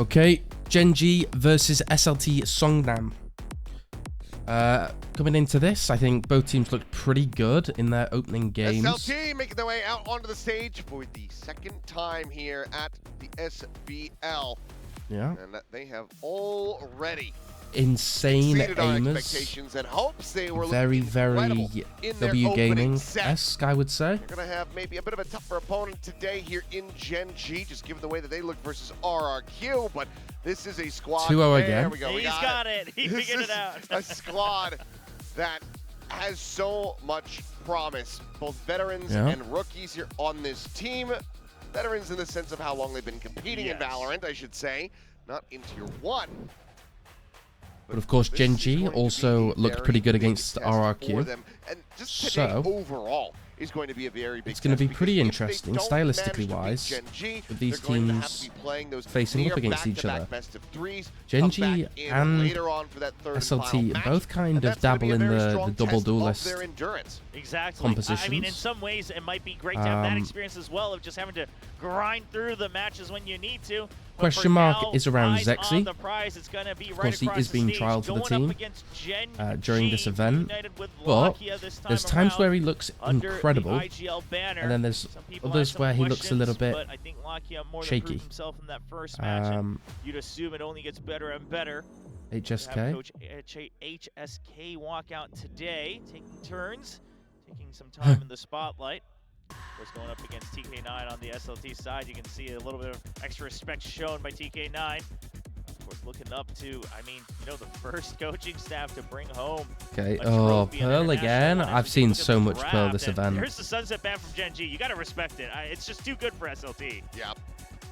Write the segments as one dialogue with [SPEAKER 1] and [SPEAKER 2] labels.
[SPEAKER 1] Okay, Genji versus SLT Songnam. Coming into this, I think both teams looked pretty good in their opening games.
[SPEAKER 2] SLT making their way out onto the stage for the second time here at the SVL.
[SPEAKER 1] Yeah.
[SPEAKER 2] And they have already
[SPEAKER 1] insane aimers.
[SPEAKER 2] Expectations and hopes. They were
[SPEAKER 1] very W Gaming-esque, I would say.
[SPEAKER 2] They're going to have maybe a bit of a tougher opponent today here in Gen G, just given the way that they look versus RRQ, but this is a squad.
[SPEAKER 1] 2-0 again.
[SPEAKER 2] There we go.
[SPEAKER 3] He's got it. He figured it out.
[SPEAKER 2] A squad that has so much promise. Both veterans and rookies here on this team. Veterans in the sense of how long they've been competing in Valorant, I should say, not in Tier 1.
[SPEAKER 1] But of course, Gen G also looked pretty good against RRQ.
[SPEAKER 2] And just today, overall, is going to be a very big.
[SPEAKER 1] It's going to be pretty interesting, stylistically wise, with these teams facing up against each other. Gen G and SLT both kind of dabble in the double duelist compositions.
[SPEAKER 3] I mean, in some ways, it might be great to have that experience as well of just having to grind through the matches when you need to.
[SPEAKER 1] Question mark is around Zexy. Of
[SPEAKER 3] course,
[SPEAKER 1] he is being trialed for the team during this event, but there's times where he looks incredible, and then there's others where he looks a little bit shaky.
[SPEAKER 3] You'd assume it only gets better and better.
[SPEAKER 1] HSK.
[SPEAKER 3] Coach HSK walk out today, taking turns, taking some time in the spotlight. Was going up against TK9 on the SLT side. You can see a little bit of extra respect shown by TK9. Of course, looking up to, I mean, you know, the first coaching staff to bring home.
[SPEAKER 1] Okay, oh, Pearl again. I've seen so much Pearl this event.
[SPEAKER 3] Here's the sunset ban from Gen G. You got to respect it. It's just too good for SLT.
[SPEAKER 2] Yeah,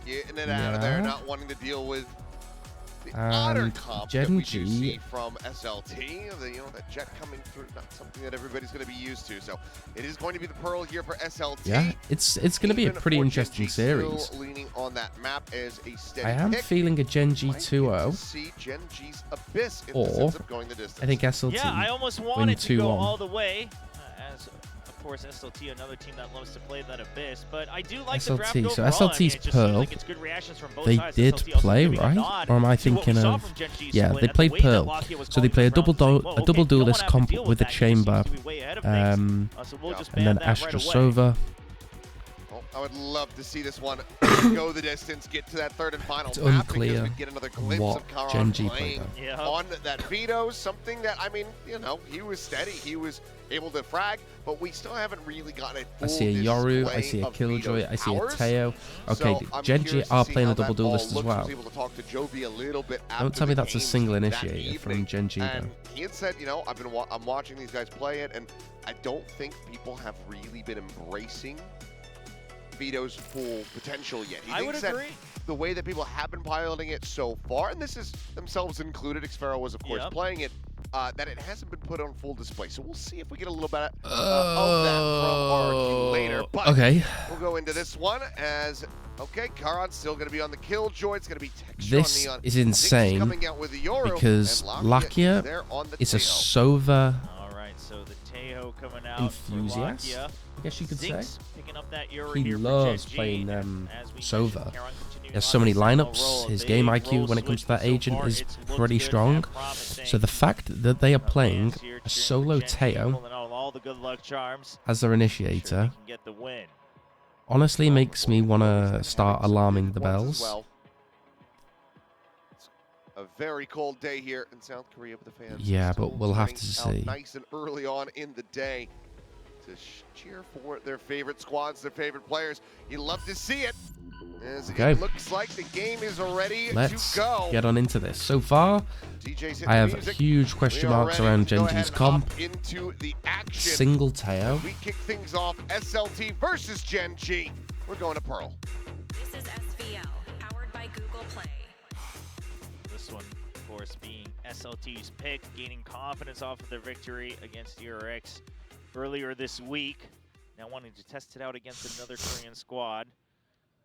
[SPEAKER 2] getting it out of there, not wanting to deal with the otter comp that we do see from SLT. You know, that jet coming through, not something that everybody's going to be used to. So it is going to be the Pearl here for SLT.
[SPEAKER 1] Yeah, it's going to be a pretty interesting series.
[SPEAKER 2] Still leaning on that map as a steady
[SPEAKER 1] I am feeling a Gen G 2-0.
[SPEAKER 2] See Gen G's abyss in
[SPEAKER 1] or
[SPEAKER 2] the sense of going the distance.
[SPEAKER 1] I think SLT
[SPEAKER 3] yeah, I almost wanted to go all the way. As of course, SLT, another team that loves to play that abyss, but I do like
[SPEAKER 1] SLT,
[SPEAKER 3] the draft overall.
[SPEAKER 1] so SLT's Pearl,
[SPEAKER 3] like it's good reactions from both
[SPEAKER 1] they
[SPEAKER 3] sides.
[SPEAKER 1] did
[SPEAKER 3] SLT
[SPEAKER 1] play, right? Or am I thinking of... Yeah, they played Pearl. So they play a double duelist comp with a chamber, and then Astra Sova.
[SPEAKER 2] I would love to see this one go the distance, get to that third and final
[SPEAKER 1] It's
[SPEAKER 2] map,
[SPEAKER 1] unclear
[SPEAKER 2] because we get another glimpse
[SPEAKER 1] what
[SPEAKER 2] of Karan
[SPEAKER 1] Gen G
[SPEAKER 2] playing
[SPEAKER 1] played
[SPEAKER 2] on that veto, something that, I mean, you know, he was steady, he was able to frag, but we still haven't really gotten a full
[SPEAKER 1] I see a Yoru, I see a Killjoy, I see a Teo. Okay,
[SPEAKER 2] so
[SPEAKER 1] Gen G are playing a double duelist as well. Don't tell me that's a single initiator from Gen G, though.
[SPEAKER 2] He had said, you know, I'm watching these guys play it, and I don't think people have really been embracing Vito's full potential yet. He thinks that the way that people have been piloting it so far, and this is themselves included, Xfero was of course playing it, that it hasn't been put on full display. So we'll see if we get a little bit of that from RRQ later. But we'll go into this one as, okay, Karan's still going to be on the Killjoy. It's going to be texture
[SPEAKER 1] this
[SPEAKER 2] on Neon.
[SPEAKER 1] Is insane
[SPEAKER 2] coming out with the Yoru,
[SPEAKER 1] because Lakia is a Sova enthusiast, I guess you could say. He loves playing Sova. He has so many lineups. His game IQ when it comes to that agent is pretty strong. So the fact that they are playing a solo Teo as their initiator honestly makes me want to start alarming the bells.
[SPEAKER 2] A very cold day here in South Korea with the fans.
[SPEAKER 1] Yeah, but we'll have to see.
[SPEAKER 2] Nice and early on in the day to cheer for their favorite squads, their favorite players. You love to see it. As it looks like the game is ready to go.
[SPEAKER 1] Get on into this. So far, I have huge question marks around Gen G's comp.
[SPEAKER 2] Into the action.
[SPEAKER 1] Single Teo.
[SPEAKER 2] We kick things off. SLT versus Gen G. We're going to Pearl.
[SPEAKER 4] This is SVL, powered by Google Play.
[SPEAKER 3] This one, of course, being SLT's pick, gaining confidence off of their victory against ERX earlier this week. Now wanting to test it out against another Korean squad.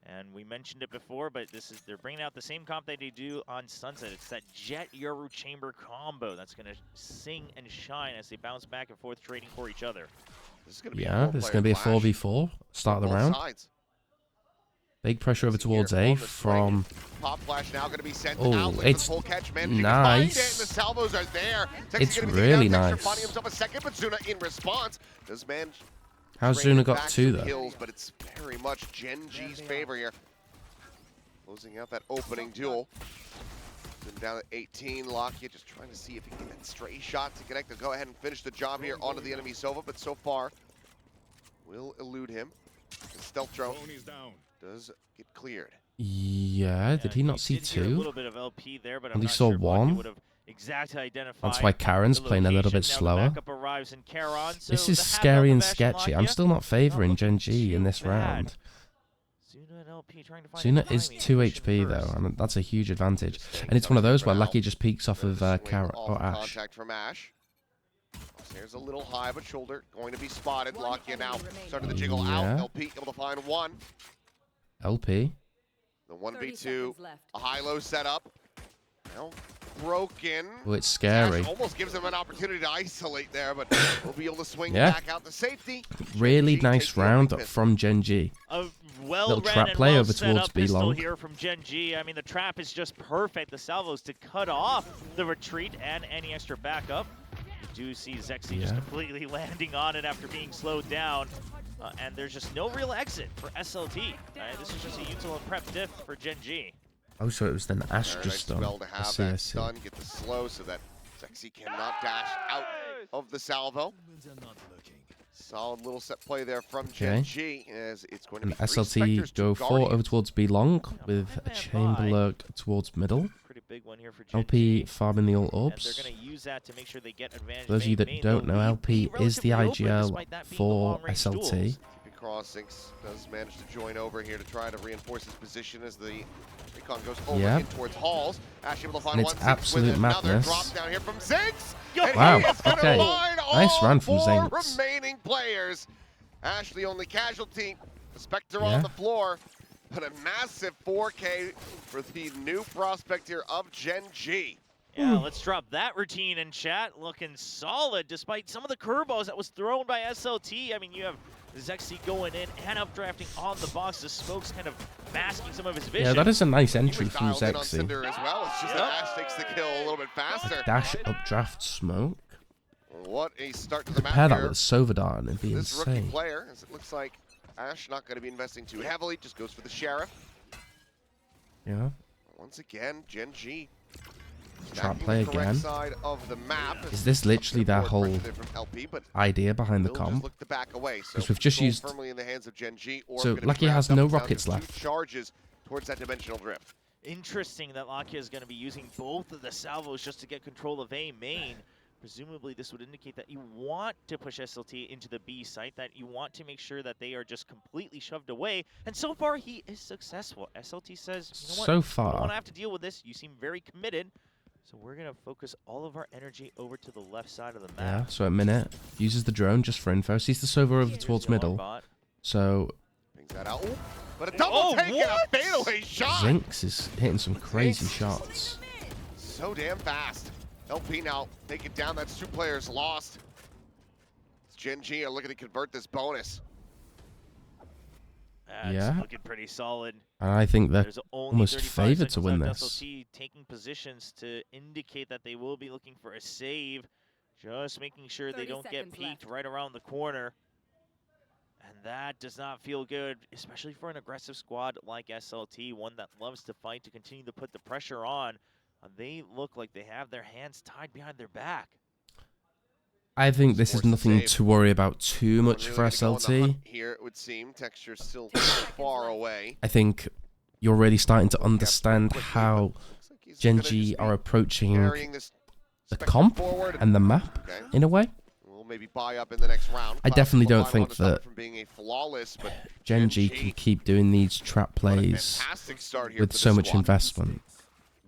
[SPEAKER 3] And we mentioned it before, but they're bringing out the same comp that they do on Sunset. It's that Jet Yoru Chamber combo that's going to sing and shine as they bounce back and forth, trading for each other.
[SPEAKER 2] This is going to be
[SPEAKER 1] this is going to be a 4v4 start of the round.
[SPEAKER 2] Sides.
[SPEAKER 1] Big pressure over towards A from...
[SPEAKER 2] Pop flash now going to be sent
[SPEAKER 1] Oh,
[SPEAKER 2] out.
[SPEAKER 1] it's
[SPEAKER 2] full catch,
[SPEAKER 1] nice.
[SPEAKER 2] It, the salvos are there.
[SPEAKER 1] It's really nice.
[SPEAKER 2] Finding himself a second, but Zuna in response does manage.
[SPEAKER 1] How's Zuna got 2 though?
[SPEAKER 2] Kills, but it's very much Gen G's favor here. Closing out that opening duel. Down at 18, Lockheed just trying to see if he can get that stray shot to connect. They'll go ahead and finish the job here onto the enemy Sova, but so far will elude him. The stealth drone does get cleared.
[SPEAKER 1] Yeah, did he not see 2?
[SPEAKER 3] A little bit of LP there, but
[SPEAKER 1] Only saw 1. That's why Karen's playing a little bit slower. This is scary and sketchy. I'm still not favoring Gen G in this round. Zuna is 2 HP though, and that's a huge advantage. And it's one of those where Lucky just peeks off of Kara or Ash.
[SPEAKER 2] Contact from Ash. There's a little high, but shoulder going to be spotted. Locky now starting to jiggle out. LP able to find 1.
[SPEAKER 1] LP.
[SPEAKER 2] The 1v2, a high-low setup. Now broken.
[SPEAKER 1] Oh, it's scary.
[SPEAKER 2] Ash almost gives him an opportunity to isolate there, but we'll be able to swing back out to safety.
[SPEAKER 1] Really nice round from Gen G. Little trap play over towards B long.
[SPEAKER 3] Here from Gen G. I mean, the trap is just perfect. The salvos to cut off the retreat and any extra backup. You do see Zexy just completely landing on it after being slowed down. And there's just no real exit for SLT. This is just a util and prep diff for Gen G.
[SPEAKER 1] Oh, so it was then Ash just done.
[SPEAKER 2] Spell to have that stun, get the slow so that Zexy cannot dash out of the salvo. Solid little set play there from Gen G as it's going to be
[SPEAKER 1] SLT go 4 over towards B long with a chamber lurk towards middle.
[SPEAKER 3] Pretty big one here for Gen
[SPEAKER 1] LP
[SPEAKER 3] G.
[SPEAKER 1] farming the ult orbs.
[SPEAKER 3] They're going to use that to make sure they get advantage.
[SPEAKER 1] For those of you that don't know, LP is the IGL for SLT.
[SPEAKER 2] Crossings does manage to join over here to try to reinforce his position as the recon goes over in towards Halls. Ash able to find
[SPEAKER 1] and it's
[SPEAKER 2] one
[SPEAKER 1] absolute madness.
[SPEAKER 2] Drop down here from Zinx.
[SPEAKER 1] Wow, okay. Nice run from
[SPEAKER 2] Zinx. Remaining players. Ash the only casualty. The Spectre on the floor. But a massive 4K for the new prospect here of Gen G.
[SPEAKER 3] Yeah, let's drop that routine in chat. Looking solid despite some of the curveballs that was thrown by SLT. I mean, you have Zexy going in and updrafting on the box. The smoke's kind of masking some of his vision.
[SPEAKER 1] Yeah, that is a nice entry from Zexy.
[SPEAKER 2] As well. It's just that Ash takes the kill a little bit faster.
[SPEAKER 1] Dash updraft smoke.
[SPEAKER 2] What a start to the map
[SPEAKER 1] pair that
[SPEAKER 2] here.
[SPEAKER 1] with Sovadar and it'd be
[SPEAKER 2] this
[SPEAKER 1] insane.
[SPEAKER 2] Rookie player, as it looks like Ash not going to be investing too heavily, just goes for the Sheriff.
[SPEAKER 1] Yeah.
[SPEAKER 2] Once again, Gen G.
[SPEAKER 1] Trap play again.
[SPEAKER 2] Side of the map.
[SPEAKER 1] Is this literally their whole idea behind the comp? Because we've just used... So Lucky has no rockets left.
[SPEAKER 2] Charges towards that dimensional drift.
[SPEAKER 3] Interesting that Lakia is going to be using both of the salvos just to get control of A main. Presumably this would indicate that you want to push SLT into the B site, that you want to make sure that they are just completely shoved away. And so far he is successful. SLT says, you know what?
[SPEAKER 1] So far.
[SPEAKER 3] I don't want to have to deal with this. You seem very committed. So we're going to focus all of our energy over to the left side of the map.
[SPEAKER 1] Yeah, so a minute. Uses the drone just for info. Sees the Sova over towards middle. So...
[SPEAKER 2] brings that out. Ooh, but a double take and a fadeaway shot!
[SPEAKER 1] Zinx is hitting some crazy shots.
[SPEAKER 2] So damn fast. LP now take it down. That's 2 players lost. It's Gen G are looking to convert this bonus.
[SPEAKER 3] It's looking pretty solid.
[SPEAKER 1] And I think they're almost favored to win this.
[SPEAKER 3] SLT taking positions to indicate that they will be looking for a save. Just making sure they don't get peeked right around the corner. And that does not feel good, especially for an aggressive squad like SLT, one that loves to fight to continue to put the pressure on. They look like they have their hands tied behind their back.
[SPEAKER 1] I think this is nothing to worry about too much for SLT.
[SPEAKER 2] Here it would seem texture still far away.
[SPEAKER 1] I think you're really starting to understand how Gen G are approaching the comp and the map in a way.
[SPEAKER 2] We'll maybe buy up in the next round.
[SPEAKER 1] I definitely don't think that Gen G can keep doing these trap plays with so much investment.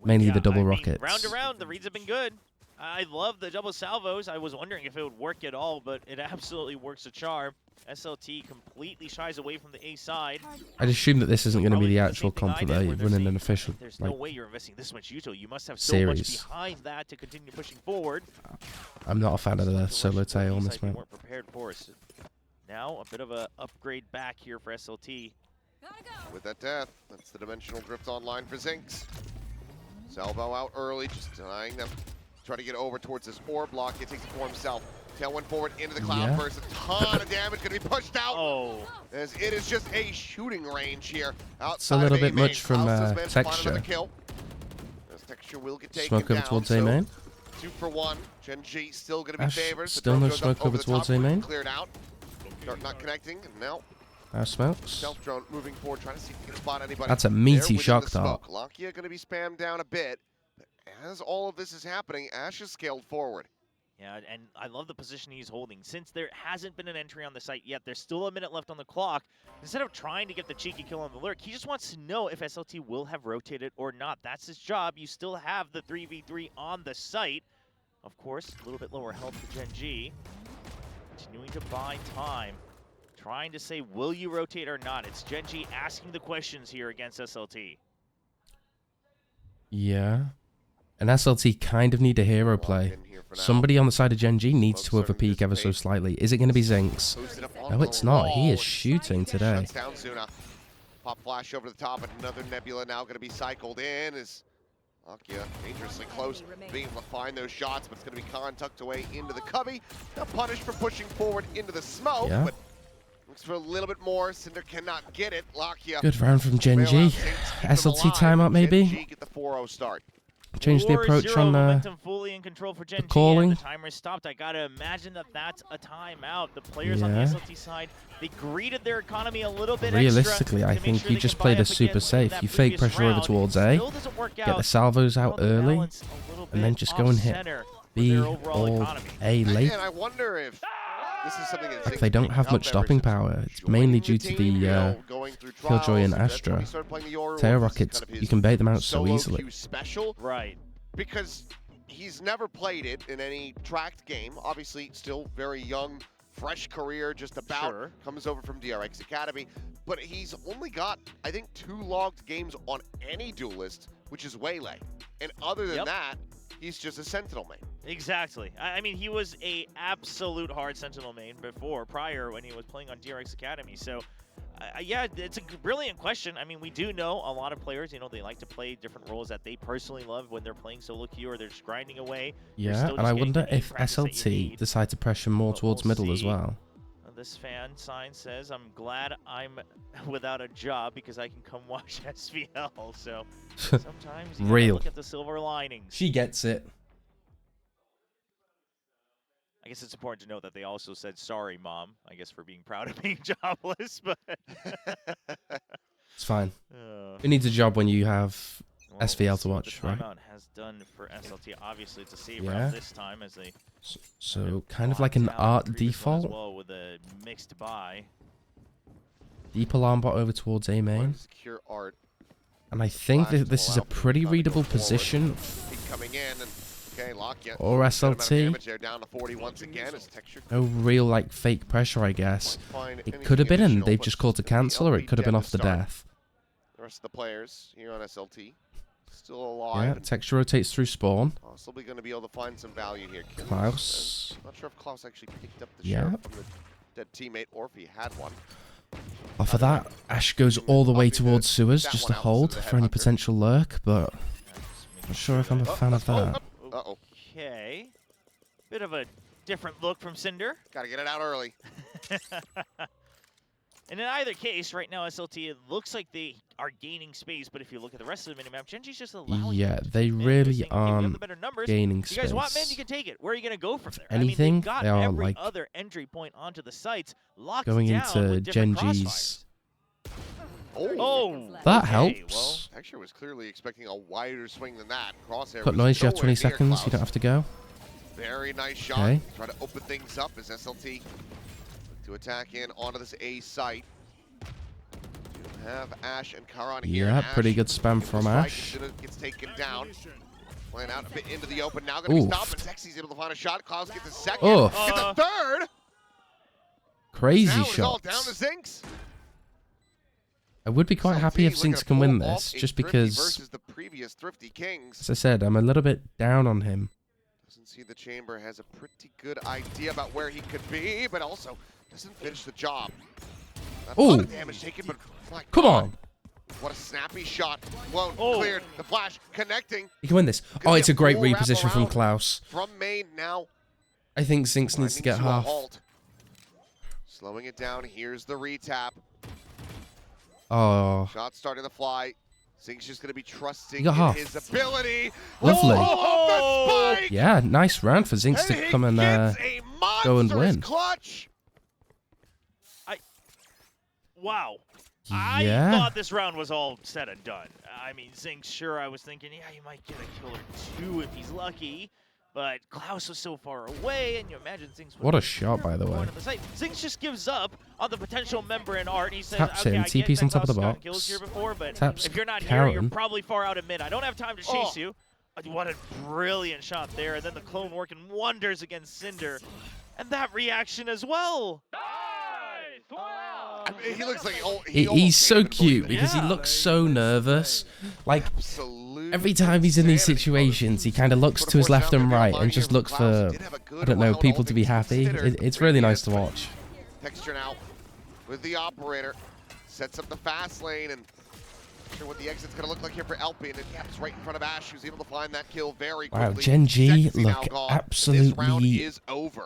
[SPEAKER 1] Mainly the double rockets.
[SPEAKER 3] Round to round, the reads have been good. I love the double salvos. I was wondering if it would work at all, but it absolutely works a charm. SLT completely shies away from the A side.
[SPEAKER 1] I'd assume that this isn't going to be the actual comp that they run in an official
[SPEAKER 3] There's no way you're investing this much util. You must have so much behind that to continue pushing forward.
[SPEAKER 1] I'm not a fan of the solo tail on this map.
[SPEAKER 3] Weren't prepared for us. Now a bit of a upgrade back here for SLT.
[SPEAKER 2] With that death, that's the dimensional drift online for Zinx. Salvo out early, just denying them. Try to get over towards this orb block. He takes it for himself. Tailwind forward into the cloud burst. A ton of damage going to be pushed out.
[SPEAKER 3] Oh.
[SPEAKER 2] As it is just a shooting range here.
[SPEAKER 1] It's a little bit much from Texture.
[SPEAKER 2] Texture will get taken
[SPEAKER 1] smoke over
[SPEAKER 2] down,
[SPEAKER 1] towards A main.
[SPEAKER 2] 2 for 1. Gen G still going to be favored.
[SPEAKER 1] Still no smoke over towards A main.
[SPEAKER 2] Cleared out. Dart not connecting. And now
[SPEAKER 1] smokes.
[SPEAKER 2] Stealth drone moving forward, trying to see if he can spot anybody.
[SPEAKER 1] That's a meaty shock dart.
[SPEAKER 2] Lakia going to be spammed down a bit. But as all of this is happening, Ash is scaled forward.
[SPEAKER 3] Yeah, and I love the position he's holding. Since there hasn't been an entry on the site yet, there's still a minute left on the clock. Instead of trying to get the cheeky kill on the lurk, he just wants to know if SLT will have rotated or not. That's his job. You still have the 3v3 on the site. Of course, a little bit lower health for Gen G. Continuing to buy time. Trying to say, will you rotate or not? It's Gen G asking the questions here against SLT.
[SPEAKER 1] Yeah. And SLT kind of need a hero play. Somebody on the side of Gen G needs to overpeak ever so slightly. Is it going to be Zinx? No, it's not. He is shooting today.
[SPEAKER 2] Pop flash over the top, and another Nebula now going to be cycled in. Is Lakia dangerously close, being able to find those shots, but it's going to be Khan tucked away into the cubby. Now punished for pushing forward into the smoke, but looks for a little bit more. Cinder cannot get it. Lakia.
[SPEAKER 1] Good round from Gen G. SLT timeout maybe.
[SPEAKER 2] Gen G get the 4-0 start.
[SPEAKER 1] Change the approach on
[SPEAKER 3] fully in control for Gen
[SPEAKER 1] the calling.
[SPEAKER 3] G, the timer stopped. I gotta imagine that that's a timeout. The players on the SLT side, they greeded their economy a little bit.
[SPEAKER 1] Realistically, I think he just played us super safe. You fake pressure over towards A, get the salvos out early, and then just go and hit B or A late.
[SPEAKER 2] And I wonder if this is something that
[SPEAKER 1] they don't have much stopping power. It's mainly due to the Killjoy and Astra. Tail Rockets, you can bait them out so easily.
[SPEAKER 3] Right.
[SPEAKER 2] Because he's never played it in any tracked game. Obviously, still very young, fresh career, just about. Comes over from DRX Academy. But he's only got, I think, 2 logged games on any duelist, which is Waylay. And other than that, he's just a Sentinel main.
[SPEAKER 3] Exactly. I mean, he was a absolute hard Sentinel main prior when he was playing on DRX Academy. So, yeah, it's a brilliant question. I mean, we do know a lot of players, you know, they like to play different roles that they personally love when they're playing solo queue or they're just grinding away.
[SPEAKER 1] Yeah, and I wonder if SLT decide to pressure more towards middle as well.
[SPEAKER 3] This fan sign says, I'm glad I'm without a job because I can come watch SVL. So sometimes you gotta look at the silver linings.
[SPEAKER 1] She gets it.
[SPEAKER 3] I guess it's important to note that they also said, sorry, Mom, I guess for being proud of being jobless, but...
[SPEAKER 1] It's fine. Who needs a job when you have SVL to watch, right?
[SPEAKER 3] Has done for SLT. Obviously, it's a save round this time as they...
[SPEAKER 1] So kind of like an art default.
[SPEAKER 3] Well with a mixed buy.
[SPEAKER 1] Deep alarm bot over towards A main. And I think that this is a pretty readable position or SLT. No real like fake pressure, I guess. It could have been, and they've just called to cancel, or it could have been off the death.
[SPEAKER 2] The rest of the players here on SLT still alive.
[SPEAKER 1] Yeah, Texture rotates through spawn.
[SPEAKER 2] Possibly going to be able to find some value here.
[SPEAKER 1] Klaus.
[SPEAKER 2] Not sure if Klaus actually picked up the shot from the dead teammate or if he had one.
[SPEAKER 1] Off of that, Ash goes all the way towards sewers just to hold for any potential lurk, but not sure if I'm a fan of that.
[SPEAKER 3] Okay. Bit of a different look from Cinder.
[SPEAKER 2] Gotta get it out early.
[SPEAKER 3] And in either case, right now, SLT, it looks like they are gaining space, but if you look at the rest of the minimap, Gen G's just allowing
[SPEAKER 1] they really aren't gaining space.
[SPEAKER 3] You guys want men, you can take it. Where are you going to go from there?
[SPEAKER 1] Anything,
[SPEAKER 3] I mean, got
[SPEAKER 1] they are
[SPEAKER 3] every
[SPEAKER 1] like
[SPEAKER 3] other entry point onto the sites locked
[SPEAKER 1] going
[SPEAKER 3] down
[SPEAKER 1] into
[SPEAKER 3] with
[SPEAKER 1] Gen
[SPEAKER 3] different
[SPEAKER 1] G's.
[SPEAKER 3] Oh,
[SPEAKER 1] that helps.
[SPEAKER 2] Well, Texture was clearly expecting a wider swing than that. Crosshair
[SPEAKER 1] Cut noise, you have 20 seconds, you don't have to go.
[SPEAKER 2] Very nice shot. Try to open things up as SLT to attack in onto this A site. You have Ash and Karan here.
[SPEAKER 1] Yeah, pretty good spam from Ash.
[SPEAKER 2] Gets taken down. Playing out a bit into the open. Now going to be stopped, and Sexy's able to find a shot. Klaus gets a second. Gets a third.
[SPEAKER 1] Crazy
[SPEAKER 2] shot. All down to Zinx.
[SPEAKER 1] I would be quite happy if Zinx can win this, just because,
[SPEAKER 2] the previous Thrifty Kings.
[SPEAKER 1] As I said, I'm a little bit down on him.
[SPEAKER 2] Doesn't see the chamber, has a pretty good idea about where he could be, but also doesn't finish the job. A lot of damage taken, but
[SPEAKER 1] come on.
[SPEAKER 2] What a snappy shot. Whoa, cleared. The flash connecting.
[SPEAKER 1] You can win this. Oh, it's a great reposition from Klaus.
[SPEAKER 2] From main now.
[SPEAKER 1] I think Zinx needs to get half.
[SPEAKER 2] Slowing it down. Here's the retap.
[SPEAKER 1] Oh.
[SPEAKER 2] Shot starting to fly. Zinx just going to be trusting
[SPEAKER 1] in
[SPEAKER 2] his ability.
[SPEAKER 1] Lovely.
[SPEAKER 2] Oh,
[SPEAKER 1] yeah, nice round for Zinx to come and go and win.
[SPEAKER 2] Clutch.
[SPEAKER 3] Wow.
[SPEAKER 1] Yeah.
[SPEAKER 3] I thought this round was all said and done. I mean, Zinx, sure, I was thinking, yeah, you might get a kill or two if he's lucky. But Klaus was so far away, and you imagine Zinx.
[SPEAKER 1] What a shot, by the way.
[SPEAKER 3] Zinx just gives up on the potential member in Art. He says,
[SPEAKER 1] Taps
[SPEAKER 3] okay,
[SPEAKER 1] him, TP's on top of the box.
[SPEAKER 3] Kills here before, but
[SPEAKER 1] Taps
[SPEAKER 3] if you're not
[SPEAKER 1] Karen.
[SPEAKER 3] here, you're probably far out of mid. I don't have time to chase you. What a brilliant shot there. And then the clone working wonders against Cinder. And that reaction as well.
[SPEAKER 2] I mean, he looks like
[SPEAKER 1] he's so cute because he looks so nervous. Like, every time he's in these situations, he kind of looks to his left and right and just looks for, I don't know, people to be happy. It's really nice to watch.
[SPEAKER 2] Texture now with the operator. Sets up the fast lane and not sure what the exit's going to look like here for LP. And it gaps right in front of Ash, who's able to find that kill very quickly.
[SPEAKER 1] Wow, Gen G look absolutely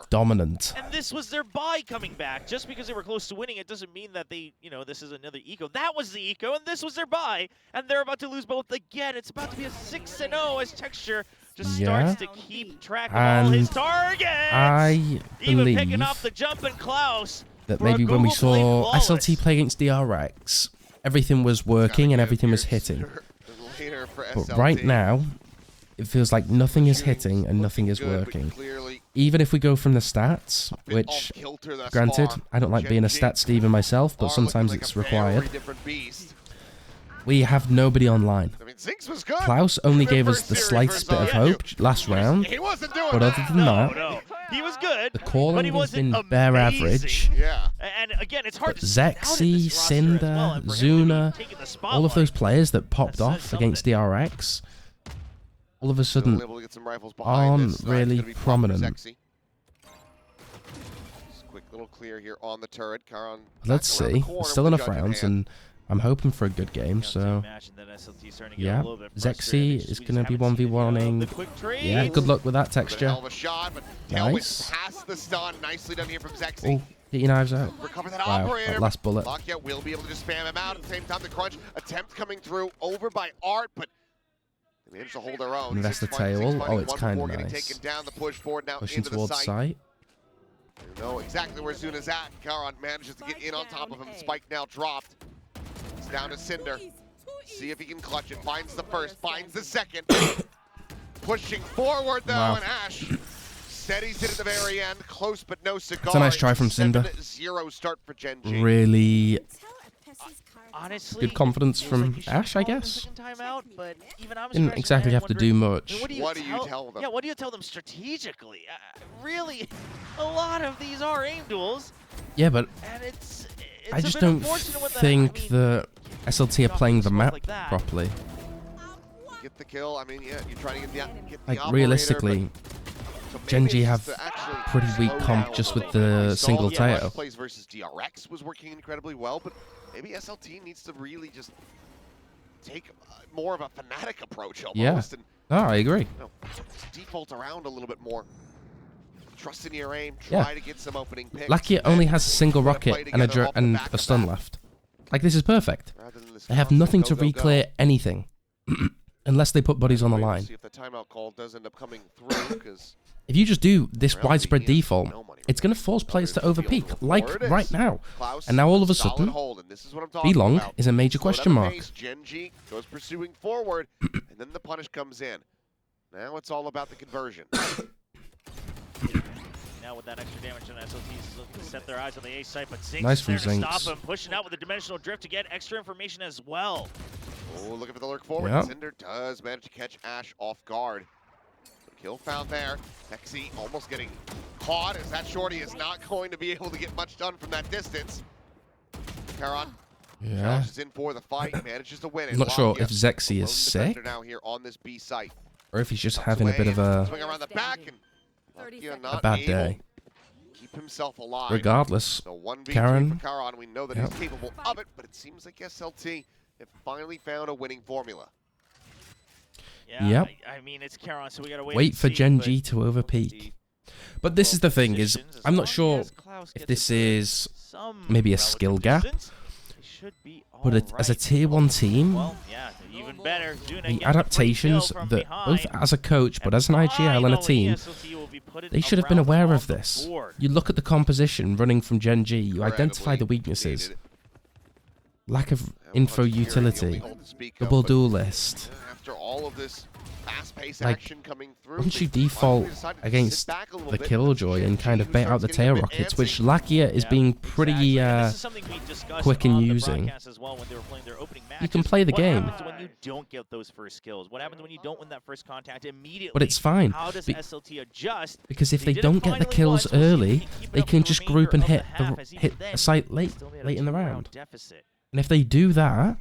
[SPEAKER 1] dominant.
[SPEAKER 3] And this was their buy coming back. Just because they were close to winning, it doesn't mean that they, you know, this is another eco. That was the eco, and this was their buy. And they're about to lose both again. It's about to be a 6-0 as Texture just starts to keep track of all his targets. Even picking off the jump and Klaus.
[SPEAKER 1] That maybe when we saw SLT play against DRX, everything was working and everything was hitting. But right now, it feels like nothing is hitting and nothing is working. Even if we go from the stats, which, granted, I don't like being a stat Steven myself, but sometimes it's required. We have nobody online. Klaus only gave us the slightest bit of hope last round, but other than that,
[SPEAKER 3] he was good.
[SPEAKER 1] The calling has been bare average.
[SPEAKER 3] And again, it's hard to
[SPEAKER 1] Zexy, Cinder, Zuna, all of those players that popped off against DRX, all of a sudden aren't really prominent.
[SPEAKER 2] Quick little clear here on the turret.
[SPEAKER 1] Let's see. There's still enough rounds, and I'm hoping for a good game, so yeah. Zexy is going to be 1v1ing. Yeah, good luck with that Texture. Nice.
[SPEAKER 2] Nicely done here from Zexy.
[SPEAKER 1] Oh, get your knives out. Wow, that last bullet.
[SPEAKER 2] Lockjet will be able to just spam him out. At the same time, the crunch attempt coming through over by Art, but they managed to hold their own.
[SPEAKER 1] Invest the tail. Oh, it's kind of nice. Pushing towards site.
[SPEAKER 2] You know exactly where Zuna's at. Karan manages to get in on top of him. Spike now dropped. It's down to Cinder. See if he can clutch it. Finds the first, finds the second. Pushing forward though, and Ash steadies it at the very end. Close but no cigar.
[SPEAKER 1] It's a nice try from Cinder.
[SPEAKER 2] 7-0 start for Gen G.
[SPEAKER 1] Really
[SPEAKER 3] honestly,
[SPEAKER 1] good confidence from Ash, I guess. Didn't exactly have to do much.
[SPEAKER 2] What do you tell them?
[SPEAKER 3] Yeah, what do you tell them strategically? Really, a lot of these are aim duels.
[SPEAKER 1] Yeah, but
[SPEAKER 3] and it's
[SPEAKER 1] I just don't think that SLT are playing the map properly.
[SPEAKER 2] Get the kill. I mean, yeah, you're trying to get the
[SPEAKER 1] like realistically, Gen G have pretty weak comp just with the single tail.
[SPEAKER 2] Plays versus DRX was working incredibly well, but maybe SLT needs to really just take more of a Fnatic approach almost.
[SPEAKER 1] Yeah.
[SPEAKER 2] And,
[SPEAKER 1] I agree.
[SPEAKER 2] You know, default around a little bit more. Trust in your aim. Try to get some opening picks.
[SPEAKER 1] Lakia only has a single rocket and a stun left. Like, this is perfect. They have nothing to re-clear anything. Unless they put buddies on the line.
[SPEAKER 2] See if the timeout call does end up coming through, because
[SPEAKER 1] if you just do this widespread default, it's going to force players to overpeak, like right now. And now all of a sudden, B-Long is a major question mark.
[SPEAKER 2] Gen G goes pursuing forward, and then the punish comes in. Now it's all about the conversion.
[SPEAKER 3] Now with that extra damage on SLTs looking to set their eyes on the A site, but Zinx
[SPEAKER 1] nice from
[SPEAKER 3] is there to
[SPEAKER 1] Zinx.
[SPEAKER 3] stop him, pushing out with a dimensional drift to get extra information as well.
[SPEAKER 2] Oh, looking for the lurk forward. Yep. Cinder does manage to catch Ash off guard. So kill found there. Nexy almost getting caught as that shorty is not going to be able to get much done from that distance. Karan is in for the fight, manages to win it.
[SPEAKER 1] I'm not sure if Zexy is sick
[SPEAKER 2] now here on this B site.
[SPEAKER 1] or if he's just having a bit of a
[SPEAKER 2] swing around the back and
[SPEAKER 1] bad day.
[SPEAKER 2] keep himself alive.
[SPEAKER 1] Regardless,
[SPEAKER 2] So 1v3
[SPEAKER 1] Karen,
[SPEAKER 2] for Karan. We know that he's capable of it, but it seems like SLT have finally found a winning formula.
[SPEAKER 3] Yeah, I mean, it's Karan, so we gotta wait
[SPEAKER 1] for Gen G to overpeak. But this is the thing, is I'm not sure if this is maybe a skill gap, but as a tier 1 team,
[SPEAKER 3] even better.
[SPEAKER 1] the adaptations that both as a coach but as an IGL and a team, they should have been aware of this. You look at the composition running from Gen G, you identify the weaknesses. Lack of info utility, double duelist.
[SPEAKER 2] After all of this fast-paced
[SPEAKER 1] Like,
[SPEAKER 2] action coming through,
[SPEAKER 1] once you default against the Killjoy and kind of bait out the tail rockets, which Lakia is being pretty quick in using, you can play the game.
[SPEAKER 3] What happens when you don't get those first kills? What happens when you don't win that first contact immediately?
[SPEAKER 1] But it's fine.
[SPEAKER 3] How does SLT adjust?
[SPEAKER 1] Because if they don't get the kills early, they can just group and hit the site late in the round. And if they do that,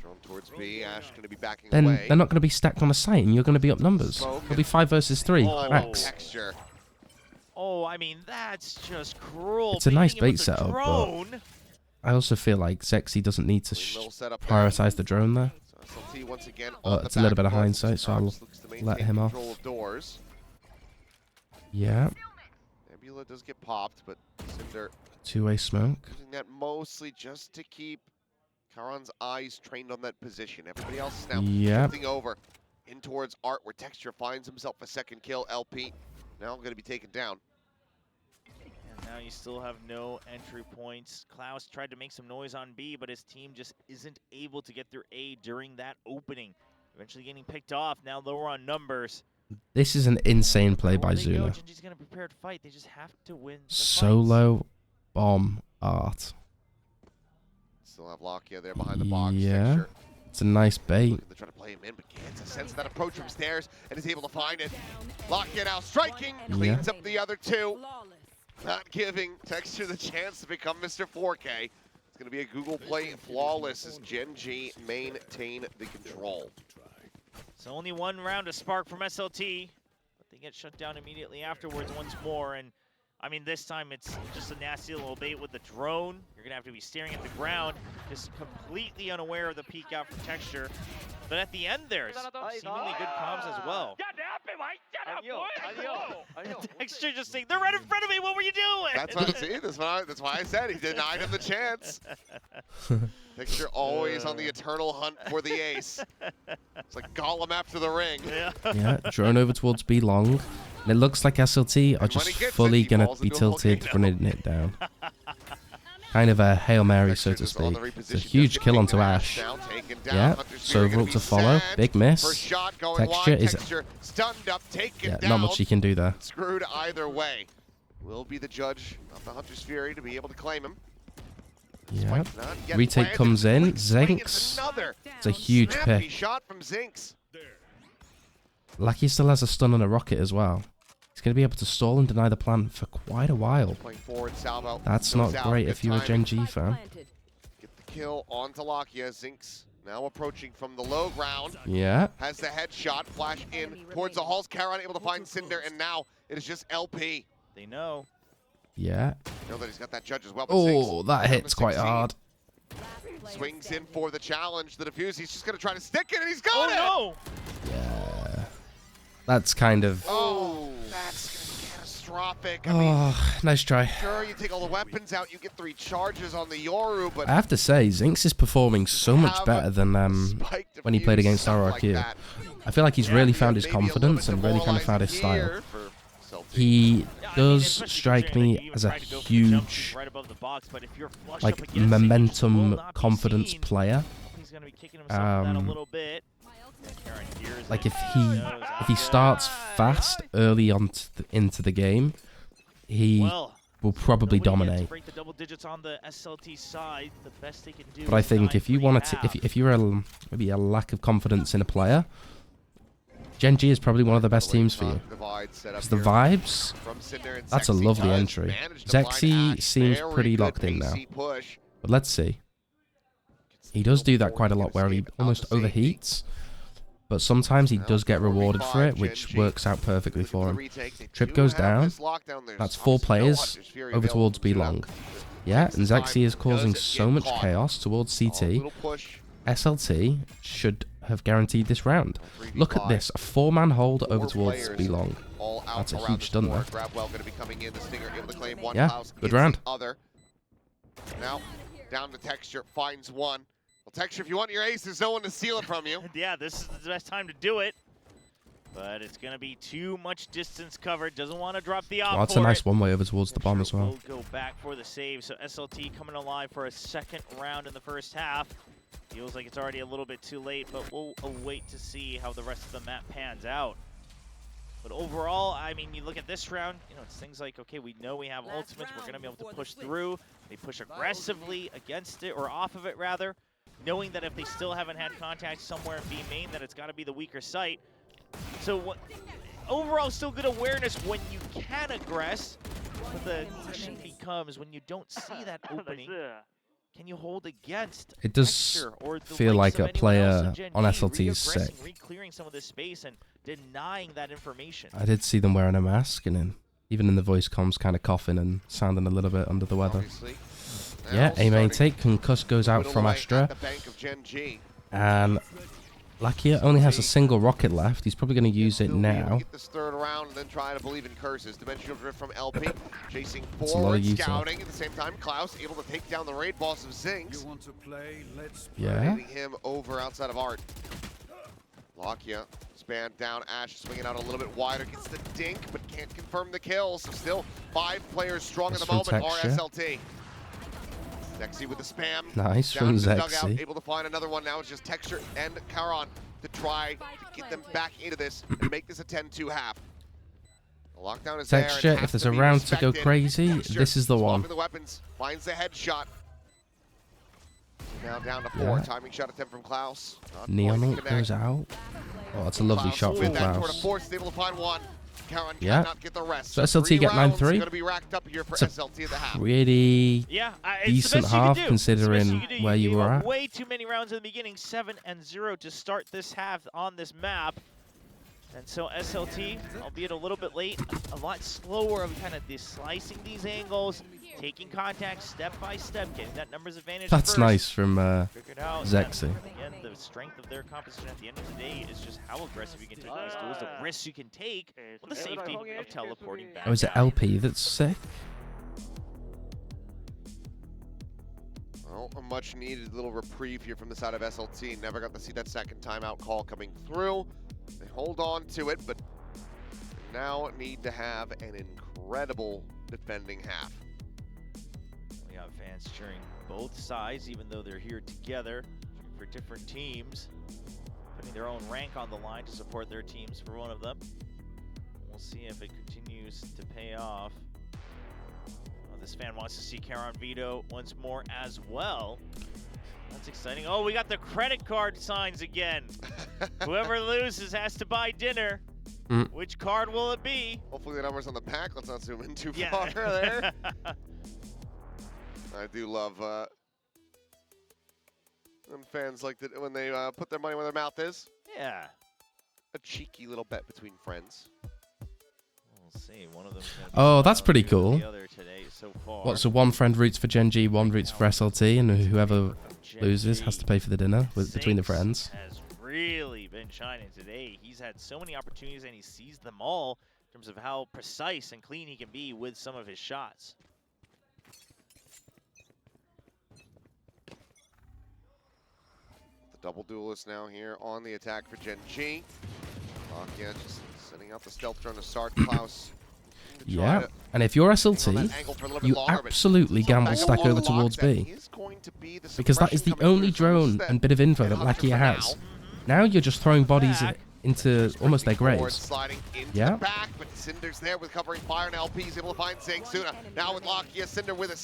[SPEAKER 1] then they're not going to be stacked on a site, and you're going to be up numbers. It'll be 5 versus 3 max.
[SPEAKER 3] Oh, I mean, that's just cruel.
[SPEAKER 1] It's a nice bait setup, but I also feel like Zexy doesn't need to prioritize the drone there. It's a little bit of hindsight, so I'll let him off. Yeah.
[SPEAKER 2] Nebula does get popped, but Cinder
[SPEAKER 1] two-way smoke.
[SPEAKER 2] using that mostly just to keep Karan's eyes trained on that position. Everybody else is now shifting over in towards Art, where Texture finds himself a second kill. LP now going to be taken down.
[SPEAKER 3] And now you still have no entry points. Klaus tried to make some noise on B, but his team just isn't able to get their A during that opening. Eventually getting picked off, now lower on numbers.
[SPEAKER 1] This is an insane play by Zuna.
[SPEAKER 3] Genji's gonna prepare to fight. They just have to win the
[SPEAKER 1] Solo bomb Art.
[SPEAKER 2] Still have Lakia there behind the box.
[SPEAKER 1] Yeah,
[SPEAKER 2] Texture.
[SPEAKER 1] It's a nice bait.
[SPEAKER 2] They're trying to play him in, but gets a sense of that approach from stairs and is able to find it. Lakia now striking, cleans up the other two. Not giving Texture the chance to become Mr. 4K. It's going to be a Google play flawless as Gen G maintain the control.
[SPEAKER 3] So only one round of spark from SLT, but they get shut down immediately afterwards once more. And I mean, this time it's just a nasty little bait with the drone. You're gonna have to be staring at the ground, just completely unaware of the peek out from Texture. But at the end there's seemingly good comms as well. Texture just saying, they're right in front of me, what were you doing?
[SPEAKER 2] That's why I said he denied him the chance. Texture always on the eternal hunt for the ace. It's like Gollum after the ring.
[SPEAKER 1] Yeah, drone over towards B long. And it looks like SLT are just fully going to be tilted, running it down. Kind of a Hail Mary, so to speak. It's a huge kill onto Ash. Yeah, Sova to follow. Big miss. Texture is... Yeah, not much he can do there.
[SPEAKER 2] Screwed either way. Will be the judge of the Hunter's Fury to be able to claim him.
[SPEAKER 1] Yeah. Retake comes in. Zinx. It's a huge pick.
[SPEAKER 2] Shot from Zinx.
[SPEAKER 1] Lucky still has a stun and a rocket as well. He's going to be able to stall and deny the plan for quite a while. That's not great if you're a Gen G fan.
[SPEAKER 2] Get the kill onto Lakia. Zinx now approaching from the low ground.
[SPEAKER 1] Yeah.
[SPEAKER 2] Has the headshot flash in towards the halls. Karan able to find Cinder, and now it is just LP.
[SPEAKER 3] They know.
[SPEAKER 1] Yeah.
[SPEAKER 2] Know that he's got that judge as well.
[SPEAKER 1] Oh, that hits quite hard.
[SPEAKER 2] Swings in for the challenge. The defuse. He's just going to try to stick it, and he's got it.
[SPEAKER 3] No.
[SPEAKER 1] Yeah. That's kind of...
[SPEAKER 2] Oh, that's catastrophic.
[SPEAKER 1] I mean, nice try.
[SPEAKER 2] Sure, you take all the weapons out, you get 3 charges on the Yoru, but...
[SPEAKER 1] I have to say, Zinx is performing so much better than when he played against RRQ. I feel like he's really found his confidence and really kind of found his style. He does strike me as a huge, like, momentum confidence player. Like if he starts fast early on into the game, he will probably dominate. But I think if you want to, if you're maybe a lack of confidence in a player, Gen G is probably one of the best teams for you. Because the vibes, that's a lovely entry. Zexy seems pretty locked in now. But let's see. He does do that quite a lot where he almost overheats. but sometimes he does get rewarded for it, which works out perfectly for him. Trip goes down. That's 4 players over towards B long. Yeah, and Zexy is causing so much chaos towards CT. SLT should have guaranteed this round. Look at this, a 4-man hold over towards B long. That's a huge stun there. Yeah, good round.
[SPEAKER 2] Now, down to Texture, finds one. Well, Texture, if you want your ace, there's no one to steal it from you.
[SPEAKER 3] Yeah, this is the best time to do it. But it's going to be too much distance covered. Doesn't want to drop the op.
[SPEAKER 1] Oh, that's a nice one-way over towards the bomb as well.
[SPEAKER 3] Will go back for the save. So SLT coming alive for a second round in the first half. Feels like it's already a little bit too late, but we'll await to see how the rest of the map pans out. But overall, I mean, you look at this round, you know, it's things like, okay, we know we have ultimates. We're going to be able to push through. They push aggressively against it, or off of it, rather, knowing that if they still haven't had contact somewhere in B main, that it's got to be the weaker site. So overall, still good awareness when you can aggress, but the question becomes when you don't see that opening, can you hold against?
[SPEAKER 1] It does feel like a player on SLT is sick.
[SPEAKER 3] Re-clearing some of this space and denying that information.
[SPEAKER 1] I did see them wearing a mask, and then even in the voice comms, kind of coughing and sounding a little bit under the weather. Yeah, A main take, Concuss goes out from Astra, and Lakia only has a single rocket left. He's probably going to use it now.
[SPEAKER 2] Get this third round and then try to believe in curses. Dimensional drift from LP, chasing
[SPEAKER 1] That's
[SPEAKER 2] forward, scouting at the same time. Klaus able to take down the raid boss of Zinx.
[SPEAKER 1] Yeah.
[SPEAKER 2] Hitting him over outside of Art. Lakia span down. Ash swinging out a little bit wider, gets the dink, but can't confirm the kill. So still 5 players strong at the moment. RSLT. Zexy with the spam.
[SPEAKER 1] Nice
[SPEAKER 2] down
[SPEAKER 1] from
[SPEAKER 2] Dugout,
[SPEAKER 1] Zexy.
[SPEAKER 2] able to find another one now. It's just Texture and Charon to try to get them back into this and make this a 10-2 half. The lockdown is
[SPEAKER 1] Texture,
[SPEAKER 2] there.
[SPEAKER 1] if there's a round to go crazy,
[SPEAKER 2] Texture,
[SPEAKER 1] this is the one.
[SPEAKER 2] The weapons, finds the headshot. Now down to 4. Timing shot attempt from Klaus.
[SPEAKER 1] Neon goes out. Oh, that's a lovely shot from Klaus.
[SPEAKER 2] Able to find one. Charon
[SPEAKER 1] Yeah.
[SPEAKER 2] cannot get the rest.
[SPEAKER 1] So SLT get 9-3.
[SPEAKER 2] It's
[SPEAKER 1] a pretty decent half considering where you were at.
[SPEAKER 3] Way too many rounds in the beginning, 7-0 to start this half on this map. And so SLT, albeit a little bit late, a lot slower of kind of slicing these angles, taking contact step by step, getting that numbers advantage.
[SPEAKER 1] That's
[SPEAKER 3] first.
[SPEAKER 1] Nice from Zexy.
[SPEAKER 3] Again, the strength of their composition at the end of the day is just how aggressive you can take these duels, the risks you can take, with the safety of teleporting back.
[SPEAKER 1] Oh, is it LP that's sick?
[SPEAKER 2] Well, a much needed little reprieve here from the side of SLT. Never got to see that second timeout call coming through. They hold on to it, but now need to have an incredible defending half.
[SPEAKER 3] We got fans cheering both sides, even though they're here together for different teams, putting their own rank on the line to support their teams for one of them. We'll see if it continues to pay off. This fan wants to see Charon Vito once more as well. That's exciting. Oh, we got the credit card signs again. Whoever loses has to buy dinner. Which card will it be?
[SPEAKER 2] Hopefully the number's on the pack. Let's not zoom in too far there. I do love when fans like that when they put their money where their mouth is.
[SPEAKER 3] Yeah.
[SPEAKER 2] A cheeky little bet between friends.
[SPEAKER 3] We'll see. One of them.
[SPEAKER 1] Oh, that's pretty cool.
[SPEAKER 3] The other today so far.
[SPEAKER 1] What, so one friend roots for Gen G, one roots for SLT, and whoever loses has to pay for the dinner between the friends.
[SPEAKER 3] Has really been shining today. He's had so many opportunities and he seized them all in terms of how precise and clean he can be with some of his shots.
[SPEAKER 2] The double duelist now here on the attack for Gen G. Lakia just sending out the stealth drone to start. Klaus.
[SPEAKER 1] Yeah, and if you're SLT, you absolutely gamble stack over towards B, because that is the only drone and bit of info that Lakia has. Now you're just throwing bodies into almost their graves. Yeah.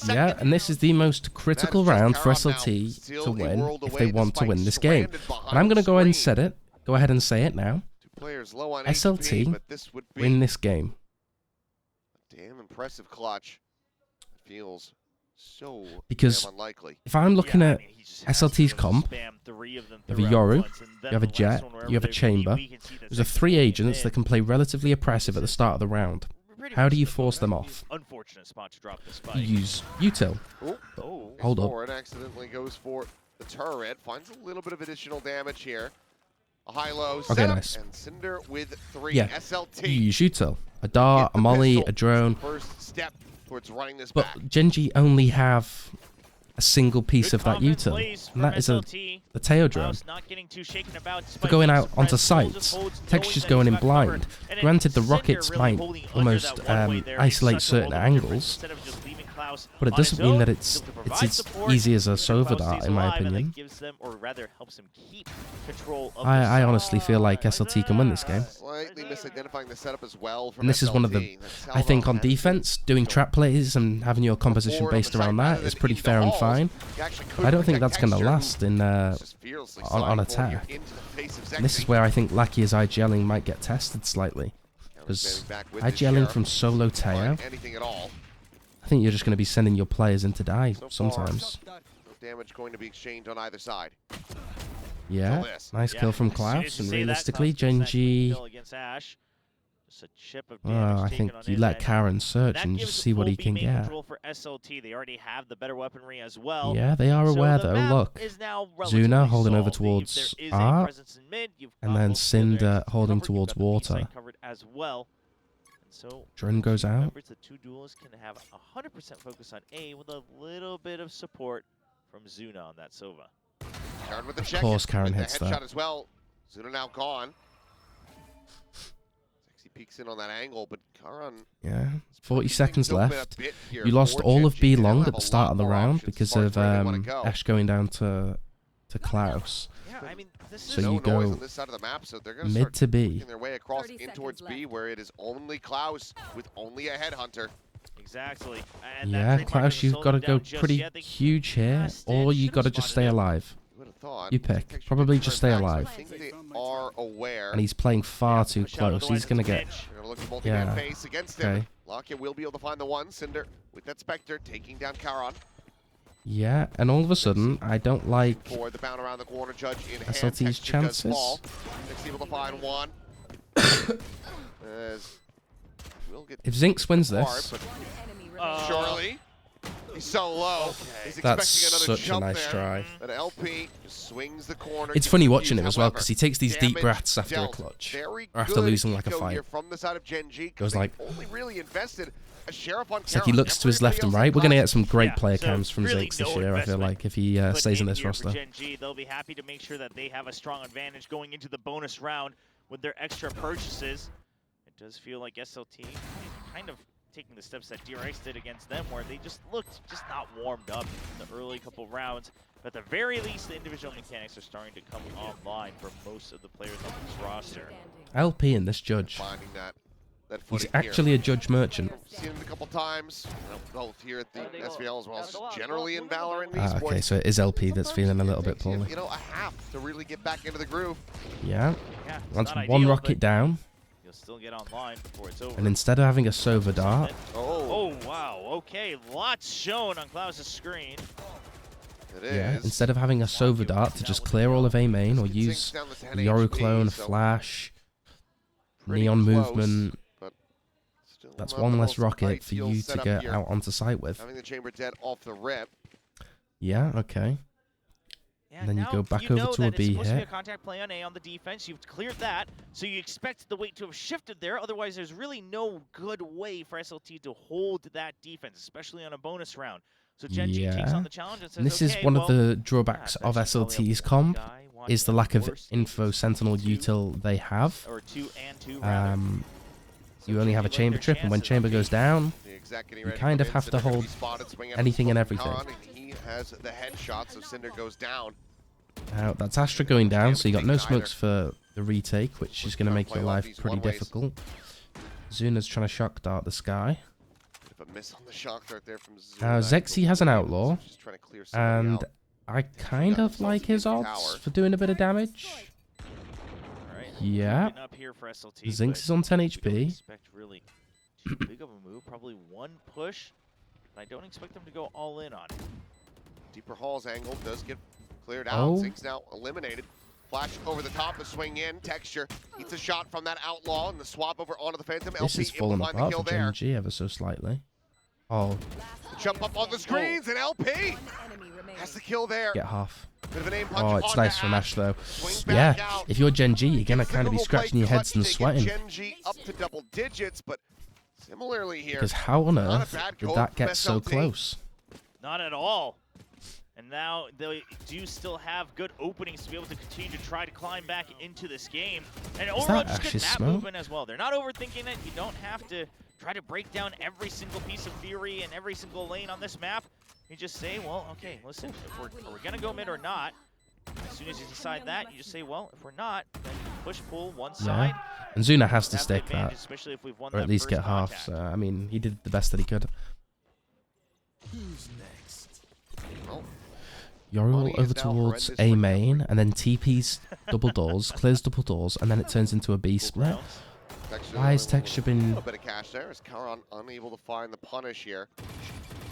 [SPEAKER 1] Yeah, and this is the most critical round for SLT to win if they want to win this game. And I'm going to go ahead and set it. Go ahead and say it now. SLT win this game.
[SPEAKER 2] Damn impressive clutch. Feels
[SPEAKER 1] Because
[SPEAKER 2] unlikely.
[SPEAKER 1] if I'm looking at SLT's comp, you have a Yoru, you have a Jet, you have a Chamber. Those are 3 agents that can play relatively oppressive at the start of the round. How do you force them off?
[SPEAKER 3] Unfortunate spot to drop the spike.
[SPEAKER 1] You use util. Hold up.
[SPEAKER 2] Forward accidentally goes for the turret, finds a little bit of additional damage here. A high-low setup,
[SPEAKER 1] nice.
[SPEAKER 2] and Cinder with 3.
[SPEAKER 1] Yeah,
[SPEAKER 2] SLT.
[SPEAKER 1] you use util. A dart, a molly, a drone.
[SPEAKER 2] First step towards running this
[SPEAKER 1] but
[SPEAKER 2] back.
[SPEAKER 1] Genji only have a single piece of that util, and that is a Teo drone. For going out onto sites, texture's going in blind. Granted, the rockets might almost isolate certain angles, but it doesn't mean that it's as easy as a Sova dart, in my opinion. I honestly feel like SLT can win this game.
[SPEAKER 2] Slightly misidentifying the setup as well.
[SPEAKER 1] And this is one of the, I think on defense, doing trap plays and having your composition based around that is pretty fair and fine. I don't think that's going to last in on attack. And this is where I think Lackey's IGLing might get tested slightly. Because IGLing from solo Teo, I think you're just going to be sending your players in to die sometimes.
[SPEAKER 2] Damage going to be exchanged on either side.
[SPEAKER 1] Yeah, nice kill from Klaus, and realistically, Genji... I think you let Karen search and just see what he can get. Yeah, they are aware though, look. Zuna holding over towards Art, and then Cinder holding towards Water. Drone goes out.
[SPEAKER 3] The 2 duelists can have 100% focus on A with a little bit of support from Zuna on that Sova.
[SPEAKER 1] Of course Karen hits that.
[SPEAKER 2] As well. Zuna now gone. Sexy peeks in on that angle, but Karan...
[SPEAKER 1] Yeah, 40 seconds left. You lost all of B long at the start of the round because of Ash going down to Klaus.
[SPEAKER 3] Yeah, I mean,
[SPEAKER 1] so you go mid to B.
[SPEAKER 2] Their way across in towards B, where it is only Klaus with only a headhunter.
[SPEAKER 3] Exactly.
[SPEAKER 1] And yeah, Klaus, you've got to go pretty huge here, or you got to just stay alive. You pick. Probably just stay alive.
[SPEAKER 2] I think they are aware.
[SPEAKER 1] And he's playing far too close. He's going to get...
[SPEAKER 2] Yeah. Okay. Lockett will be able to find the one. Cinder with that Spectre taking down Karan.
[SPEAKER 1] Yeah, and all of a sudden, I don't like
[SPEAKER 2] for the bound around the corner, Judge in
[SPEAKER 1] SLT's chances.
[SPEAKER 2] Able to find one.
[SPEAKER 1] If Zinx wins this,
[SPEAKER 2] surely he's so low. He's
[SPEAKER 1] that's such a nice try.
[SPEAKER 2] But LP swings the corner.
[SPEAKER 1] It's funny watching him as well because he takes these deep breaths after a clutch or after losing like a fight.
[SPEAKER 2] From the side of Genji,
[SPEAKER 1] goes like.
[SPEAKER 2] Only really invested.
[SPEAKER 1] It's like he looks to his left and right. We're going to get some great player cams from Zinx this year, I feel like, if he stays in this roster.
[SPEAKER 3] Genji, they'll be happy to make sure that they have a strong advantage going into the bonus round with their extra purchases. It does feel like SLT kind of taking the steps that DRX did against them, where they just looked not warmed up in the early couple rounds. But at the very least, the individual mechanics are starting to come online for most of the players on this roster.
[SPEAKER 1] LP in this Judge. He's actually a Judge merchant.
[SPEAKER 2] Seen it a couple times, both here at the SVL as well as generally in Valorant.
[SPEAKER 1] Okay, so it is LP that's feeling a little bit poorly.
[SPEAKER 2] You know, a half to really get back into the groove.
[SPEAKER 1] Yeah. Once one rocket down.
[SPEAKER 3] You'll still get online before it's over.
[SPEAKER 1] And instead of having a Sova dart.
[SPEAKER 3] Oh wow. Okay, lots shown on Klaus's screen.
[SPEAKER 1] Yeah, instead of having a Sova dart to just clear all of A main or use Yoru clone, flash, neon movement. That's one less rocket for you to get out onto site with.
[SPEAKER 2] Having the chamber dead off the rip.
[SPEAKER 1] Yeah, okay. Yeah, and then you go back over to a B here.
[SPEAKER 3] It's supposed to be a contact play on A on the defense. You've cleared that, so you expect the weight to have shifted there. Otherwise, there's really no good way for SLT to hold that defense, especially on a bonus round. So Genji takes on the challenge and says,
[SPEAKER 1] and this is one of the drawbacks of SLT's comp, is the lack of info sentinel util they have. You only have a chamber trip, and when chamber goes down, you kind of have to hold anything and everything.
[SPEAKER 2] He has the headshot, so Cinder goes down.
[SPEAKER 1] That's Astra going down, so you got no smokes for the retake, which is going to make your life pretty difficult. Zuna's trying to shock dart the sky. Now Zexy has an outlaw, and I kind of like his odds for doing a bit of damage. Yeah. Zinx is on 10 HP.
[SPEAKER 3] Really big of a move, probably one push I don't expect them to go all in on it.
[SPEAKER 2] Deeper Hall's angle does get cleared out.
[SPEAKER 1] Oh.
[SPEAKER 2] Zig's now eliminated. Flash over the top, the swing in. Texture eats a shot from that Outlaw, and the swap over onto the Phantom.
[SPEAKER 1] This
[SPEAKER 2] LP
[SPEAKER 1] is
[SPEAKER 2] able
[SPEAKER 1] falling
[SPEAKER 2] to find the
[SPEAKER 1] apart
[SPEAKER 2] kill
[SPEAKER 1] for
[SPEAKER 2] there.
[SPEAKER 1] Gen G ever so slightly. Oh,
[SPEAKER 2] Jump up on the screens, and LP has the kill there.
[SPEAKER 1] get half.
[SPEAKER 2] Bit of an aim punch
[SPEAKER 1] Oh, it's
[SPEAKER 2] onto
[SPEAKER 1] nice from Ash though.
[SPEAKER 2] Swings back
[SPEAKER 1] Yeah,
[SPEAKER 2] out.
[SPEAKER 1] if you're Gen G, you're gonna
[SPEAKER 2] It's the
[SPEAKER 1] kind of be
[SPEAKER 2] Google Play
[SPEAKER 1] scratching your heads
[SPEAKER 2] clutch
[SPEAKER 1] and
[SPEAKER 2] to get
[SPEAKER 1] sweating.
[SPEAKER 2] Gen G up to double digits, but similarly here,
[SPEAKER 1] Because how on
[SPEAKER 2] not a
[SPEAKER 1] earth
[SPEAKER 2] bad
[SPEAKER 1] did
[SPEAKER 2] code
[SPEAKER 1] that
[SPEAKER 2] from
[SPEAKER 1] get so
[SPEAKER 2] SLT.
[SPEAKER 1] close?
[SPEAKER 3] Not at all. And now they do still have good openings to be able to continue to try to climb back into this game. And overall,
[SPEAKER 1] that
[SPEAKER 3] just good
[SPEAKER 1] Ash's
[SPEAKER 3] map
[SPEAKER 1] smoke?
[SPEAKER 3] movement as well. They're not overthinking it. You don't have to try to break down every single piece of Fury and every single lane on this map. You just say, well, okay, listen, if are we going to go mid or not? As soon as you decide that, you just say, well, if we're not, then push, pull, one side.
[SPEAKER 1] Yeah. And Zuna has to
[SPEAKER 3] Have the
[SPEAKER 1] stick
[SPEAKER 3] advantage,
[SPEAKER 1] that,
[SPEAKER 3] especially if we've won
[SPEAKER 1] or at
[SPEAKER 3] that
[SPEAKER 1] least
[SPEAKER 3] first
[SPEAKER 1] get half.
[SPEAKER 3] contact.
[SPEAKER 1] So, I mean, he did the best that he could.
[SPEAKER 5] Who's next?
[SPEAKER 2] Well,
[SPEAKER 1] Yorul
[SPEAKER 2] Money is
[SPEAKER 1] over
[SPEAKER 2] now
[SPEAKER 1] towards
[SPEAKER 2] horrendous
[SPEAKER 1] A
[SPEAKER 2] for
[SPEAKER 1] main, and then TP's double doors, clears double doors, and then it turns into a B split.
[SPEAKER 2] Texture
[SPEAKER 1] Why has
[SPEAKER 2] with
[SPEAKER 1] Texture
[SPEAKER 2] a
[SPEAKER 1] been...
[SPEAKER 2] little bit of cash there as Karan unable to find the punish here.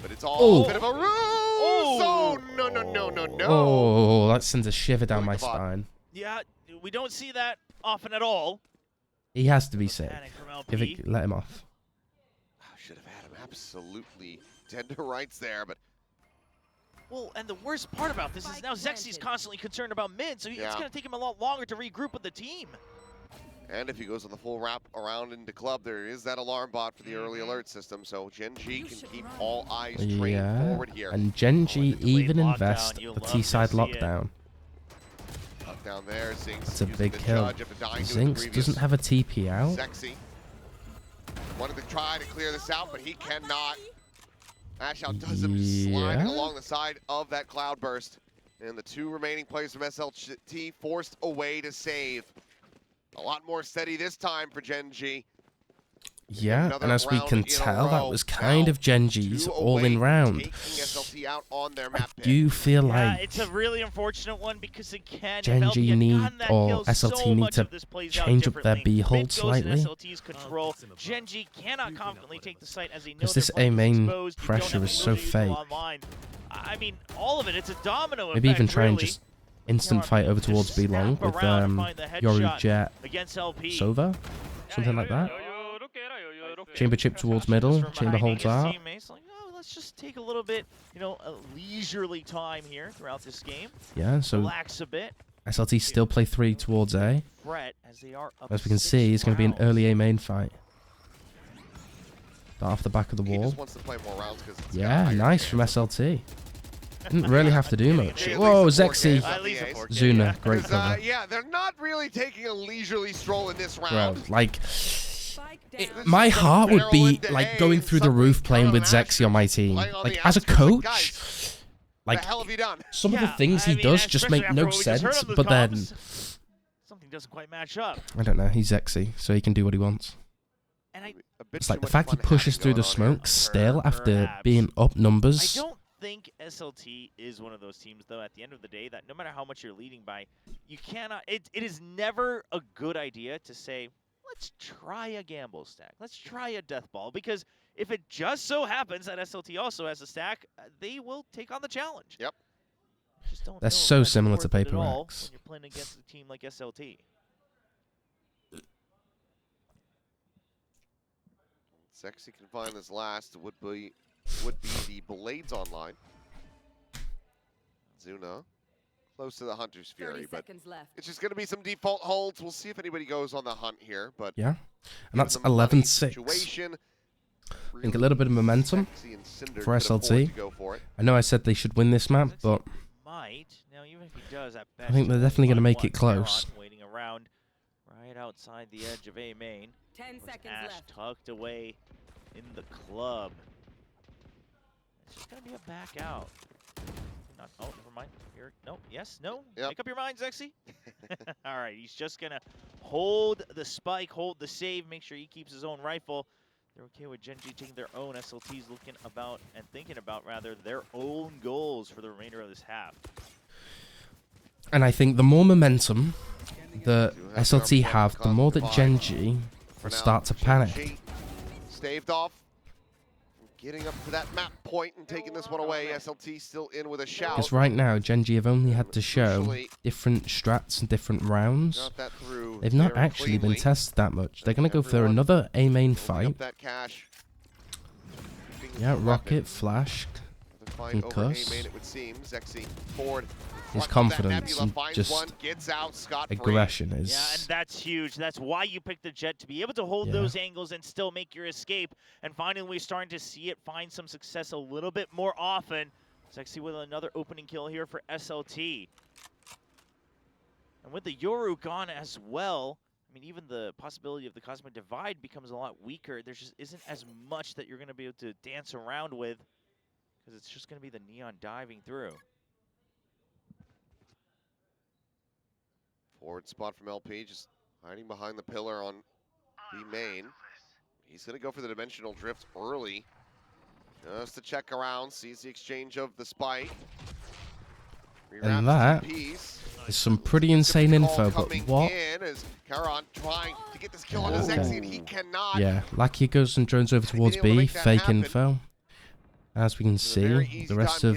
[SPEAKER 2] But it's all
[SPEAKER 1] Oh.
[SPEAKER 2] a bit of a ruse! Oh, no, no, no, no, no.
[SPEAKER 1] Oh, that sends a shiver down my
[SPEAKER 2] Really, come on.
[SPEAKER 1] spine.
[SPEAKER 3] Yeah, we don't see that often at all.
[SPEAKER 1] He has to be sick.
[SPEAKER 3] Panic from LP.
[SPEAKER 1] Give it, let him off.
[SPEAKER 2] Should have had him absolutely dead to rights there, but
[SPEAKER 3] Well, and the worst part about this is now Zexi's constantly concerned about mid, so it's
[SPEAKER 2] Yeah.
[SPEAKER 3] going to take him a lot longer to regroup with the team.
[SPEAKER 2] and if he goes on the full wrap around into club, there is that alarm bot for the early alert system, so Gen G can keep all eyes trained
[SPEAKER 1] Yeah,
[SPEAKER 2] forward here.
[SPEAKER 1] and Gen G
[SPEAKER 3] the delayed
[SPEAKER 1] even
[SPEAKER 3] lockdown,
[SPEAKER 1] invest
[SPEAKER 3] you'll
[SPEAKER 1] the
[SPEAKER 3] love to
[SPEAKER 1] T-side
[SPEAKER 3] see it.
[SPEAKER 1] lockdown.
[SPEAKER 2] Up down there, Zinx
[SPEAKER 1] That's a
[SPEAKER 2] using
[SPEAKER 1] big
[SPEAKER 2] the
[SPEAKER 1] kill.
[SPEAKER 2] judge after dying to his
[SPEAKER 1] Zinx
[SPEAKER 2] previous
[SPEAKER 1] doesn't have a TP out.
[SPEAKER 2] Sexy. Wanted to try to clear this out, but he cannot. Ash outdoes him, sliding
[SPEAKER 1] Yeah.
[SPEAKER 2] along the side of that cloudburst. And the two remaining players from SLT forced away to save. A lot more steady this time for Gen G.
[SPEAKER 1] Yeah,
[SPEAKER 2] Another
[SPEAKER 1] and as we
[SPEAKER 2] round
[SPEAKER 1] can
[SPEAKER 2] in a
[SPEAKER 1] tell, that
[SPEAKER 2] row.
[SPEAKER 1] was kind
[SPEAKER 2] Now,
[SPEAKER 1] of Gen G's
[SPEAKER 2] two
[SPEAKER 1] all
[SPEAKER 2] away
[SPEAKER 1] in
[SPEAKER 2] from
[SPEAKER 1] round.
[SPEAKER 2] taking SLT out on their
[SPEAKER 1] I
[SPEAKER 2] map pick.
[SPEAKER 1] do feel
[SPEAKER 3] Yeah,
[SPEAKER 1] like
[SPEAKER 3] it's a really unfortunate one because again,
[SPEAKER 1] Gen
[SPEAKER 3] if LP
[SPEAKER 1] G
[SPEAKER 3] had
[SPEAKER 1] need,
[SPEAKER 3] gotten that
[SPEAKER 1] or
[SPEAKER 3] kill,
[SPEAKER 1] SLT
[SPEAKER 3] so
[SPEAKER 1] need
[SPEAKER 3] much
[SPEAKER 1] to
[SPEAKER 3] of this plays out
[SPEAKER 1] change up their
[SPEAKER 3] differently.
[SPEAKER 1] B hold
[SPEAKER 3] Mid goes in
[SPEAKER 1] slightly.
[SPEAKER 3] SLT's control. Gen G cannot confidently take the site as they know
[SPEAKER 1] Because
[SPEAKER 3] their
[SPEAKER 1] this
[SPEAKER 3] flank
[SPEAKER 1] A main
[SPEAKER 3] exposed. You don't
[SPEAKER 1] pressure
[SPEAKER 3] have
[SPEAKER 1] is
[SPEAKER 3] the
[SPEAKER 1] so
[SPEAKER 3] ability to go
[SPEAKER 1] fake.
[SPEAKER 3] online. I mean, all of it, it's a domino
[SPEAKER 1] maybe
[SPEAKER 3] effect,
[SPEAKER 1] even try and
[SPEAKER 3] really.
[SPEAKER 1] just instant fight over
[SPEAKER 3] Just
[SPEAKER 1] towards B long
[SPEAKER 3] snap
[SPEAKER 1] with
[SPEAKER 3] around and find the
[SPEAKER 1] Yoru
[SPEAKER 3] headshot
[SPEAKER 1] Jet
[SPEAKER 3] against LP.
[SPEAKER 1] Sova, something like that.
[SPEAKER 3] Okay.
[SPEAKER 1] Chamber chip towards middle,
[SPEAKER 3] Just
[SPEAKER 1] chamber
[SPEAKER 3] reminding
[SPEAKER 1] holds
[SPEAKER 3] his
[SPEAKER 1] out.
[SPEAKER 3] teammates, like, oh, let's just take a little bit, a leisurely time here throughout this game.
[SPEAKER 1] Yeah, so
[SPEAKER 3] Relax a bit.
[SPEAKER 1] SLT still play 3 towards A.
[SPEAKER 3] Fret as they are up
[SPEAKER 1] As we can
[SPEAKER 3] 6
[SPEAKER 1] see, it's going to be an
[SPEAKER 3] rounds.
[SPEAKER 1] early A main fight. Start off the back of the
[SPEAKER 2] He
[SPEAKER 1] wall.
[SPEAKER 2] just wants to play more rounds because it's got a
[SPEAKER 1] Yeah,
[SPEAKER 2] higher
[SPEAKER 1] nice
[SPEAKER 2] chance.
[SPEAKER 1] from SLT. Didn't really have to do much.
[SPEAKER 2] At
[SPEAKER 1] Whoa,
[SPEAKER 2] least a 4K.
[SPEAKER 1] Zexy.
[SPEAKER 3] At least a 4K,
[SPEAKER 1] Zuna,
[SPEAKER 3] yeah.
[SPEAKER 1] great
[SPEAKER 2] 'Cause,
[SPEAKER 1] cover.
[SPEAKER 2] yeah, they're not really taking a leisurely stroll in this
[SPEAKER 1] Bro,
[SPEAKER 2] round.
[SPEAKER 1] like,
[SPEAKER 2] This
[SPEAKER 1] my
[SPEAKER 2] is
[SPEAKER 1] heart would
[SPEAKER 2] barrel
[SPEAKER 1] be,
[SPEAKER 2] into
[SPEAKER 1] like,
[SPEAKER 2] A
[SPEAKER 1] going
[SPEAKER 2] and
[SPEAKER 1] through the
[SPEAKER 2] suddenly
[SPEAKER 1] roof playing with
[SPEAKER 2] Karan
[SPEAKER 1] Zexy on my team.
[SPEAKER 2] playing on
[SPEAKER 1] Like,
[SPEAKER 2] the
[SPEAKER 1] as a
[SPEAKER 2] outskirts, like,
[SPEAKER 1] coach,
[SPEAKER 2] guys,
[SPEAKER 1] like,
[SPEAKER 2] the hell have you done?
[SPEAKER 1] some of the
[SPEAKER 3] Yeah,
[SPEAKER 1] things
[SPEAKER 3] I
[SPEAKER 1] he
[SPEAKER 3] mean,
[SPEAKER 1] does just
[SPEAKER 3] especially
[SPEAKER 1] make
[SPEAKER 3] after
[SPEAKER 1] no
[SPEAKER 3] what we just heard
[SPEAKER 1] sense,
[SPEAKER 3] on the
[SPEAKER 1] but then,
[SPEAKER 3] comms, something doesn't quite match up.
[SPEAKER 1] I don't know, he's Zexy, so he can do what he wants.
[SPEAKER 3] And I
[SPEAKER 2] A bit
[SPEAKER 1] It's
[SPEAKER 2] too
[SPEAKER 1] like the
[SPEAKER 2] much
[SPEAKER 1] fact he
[SPEAKER 2] fun
[SPEAKER 1] pushes
[SPEAKER 2] having
[SPEAKER 1] through the
[SPEAKER 2] going on here.
[SPEAKER 1] smoke still after
[SPEAKER 3] Perhaps.
[SPEAKER 1] being up numbers.
[SPEAKER 3] don't think SLT is one of those teams, though, at the end of the day, that no matter how much you're leading by, you cannot, it is never a good idea to say, let's try a gamble stack. Let's try a death ball. Because if it just so happens that SLT also has a stack, they will take on the challenge.
[SPEAKER 2] Yep.
[SPEAKER 3] Just don't
[SPEAKER 1] They're
[SPEAKER 3] know
[SPEAKER 1] so
[SPEAKER 3] if that's
[SPEAKER 1] similar to
[SPEAKER 3] worth it at
[SPEAKER 1] Paper
[SPEAKER 3] all
[SPEAKER 1] Rex.
[SPEAKER 3] when you're playing against a team like SLT.
[SPEAKER 2] Sexy can find this last. Would be the Blades Online. Zuna, close to the Hunter's Fury, but it's just going to be some default holds. We'll see if anybody goes on the hunt here, but
[SPEAKER 1] Yeah, and that's
[SPEAKER 2] given the money
[SPEAKER 1] 11-6.
[SPEAKER 2] situation,
[SPEAKER 1] I think a little bit of momentum
[SPEAKER 2] Sexy and Cinder
[SPEAKER 1] for
[SPEAKER 2] could afford
[SPEAKER 1] SLT.
[SPEAKER 2] to go for it.
[SPEAKER 1] I know I said they should win this map,
[SPEAKER 3] Sexy
[SPEAKER 1] but
[SPEAKER 3] might. Now, even if he does, at
[SPEAKER 1] I
[SPEAKER 3] best,
[SPEAKER 1] think they're definitely gonna
[SPEAKER 3] only
[SPEAKER 1] make
[SPEAKER 3] one
[SPEAKER 1] it close.
[SPEAKER 3] Karan waiting around right outside the edge of A main.
[SPEAKER 4] 10
[SPEAKER 3] With
[SPEAKER 4] seconds
[SPEAKER 3] Ash
[SPEAKER 4] left.
[SPEAKER 3] tucked away in the club. It's just gonna be a back out. Not, oh, never mind. Here, no, yes, no.
[SPEAKER 2] Yep.
[SPEAKER 3] Make up your mind, Zexy. All right, he's just gonna hold the spike, hold the save, make sure he keeps his own rifle. They're okay with Gen G taking their own. SLT's looking about and thinking about rather their own goals for the remainder of this half.
[SPEAKER 1] and I think the more momentum that
[SPEAKER 2] Do have
[SPEAKER 1] SLT
[SPEAKER 2] their
[SPEAKER 1] have, the more that Gen G
[SPEAKER 2] For
[SPEAKER 1] will
[SPEAKER 2] now,
[SPEAKER 1] start to
[SPEAKER 2] Gen
[SPEAKER 1] panic.
[SPEAKER 2] G staved off. getting up to that map point and taking this one away. SLT still in with a shout.
[SPEAKER 1] Because right now, Gen.G have only had to show different strats and different rounds. They've not actually been tested that much. They're going to go for another A main fight. Yeah, Rocket, Flash, Concuss. His confidence and just aggression is...
[SPEAKER 3] Yeah, and that's huge. That's why you pick the Jet, to be able to hold those angles and still make your escape. And finally, we're starting to see it find some success a little bit more often. Zexy with another opening kill here for SLT. And with the Yoru gone as well, I mean, even the possibility of the Cosmic Divide becomes a lot weaker. There just isn't as much that you're going to be able to dance around with, because it's just going to be the Neon diving through.
[SPEAKER 2] Forward spot from LP, just hiding behind the pillar on B main. He's going to go for the dimensional drift early, just to check around, sees the exchange of the spike.
[SPEAKER 1] And that is some pretty insane info, but what? Yeah, Lackey goes and drones over towards B, fake info. As we can see, the rest of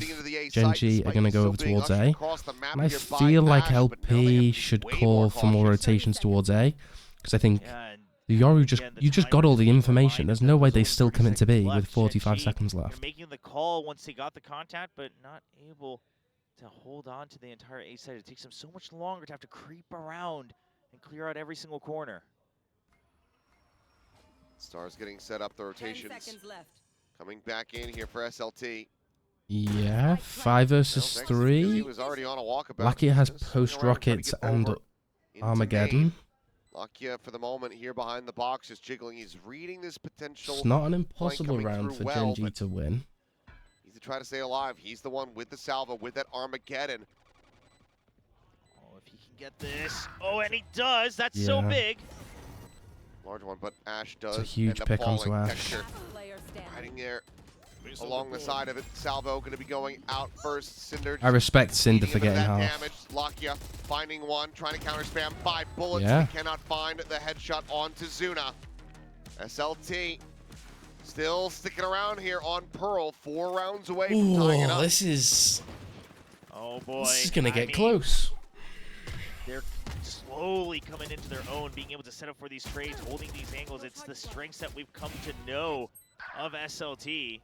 [SPEAKER 1] Gen.G are going to go over towards A. And I feel like LP should call for more rotations towards A, because I think the Yoru you just got all the information. There's no way they still commit to B with 45 seconds left.
[SPEAKER 3] Making the call once they got the contact, but not able to hold on to the entire A side. It takes them so much longer to have to creep around and clear out every single corner.
[SPEAKER 2] Stars getting set up, the rotations. 10 seconds left. Coming back in here for SLT.
[SPEAKER 1] Yeah, 5 versus 3. Lakia has post rockets and Armageddon.
[SPEAKER 2] Lakia for the moment here behind the box, just jiggling. He's reading this potential.
[SPEAKER 1] It's not an impossible round for Gen.G to win.
[SPEAKER 2] He's to try to stay alive. He's the one with the salvo, with that Armageddon.
[SPEAKER 3] Oh, if he can get this. Oh, and he does. That's so big.
[SPEAKER 2] Large one, but Ash does.
[SPEAKER 1] It's a huge pick onto Ash.
[SPEAKER 2] Hiding there along the side of it. Salvo going to be going out first. Cinder.
[SPEAKER 1] I respect Cinder for getting half.
[SPEAKER 2] Damage. Lakia finding one, trying to counter spam. 5 bullets. He cannot find the headshot onto Zuna. SLT still sticking around here on Pearl. 4 rounds away from tying it up.
[SPEAKER 1] This is...
[SPEAKER 3] Oh boy.
[SPEAKER 1] This is going to get close.
[SPEAKER 3] They're slowly coming into their own, being able to set up for these trades, holding these angles. It's the strengths that we've come to know of SLT.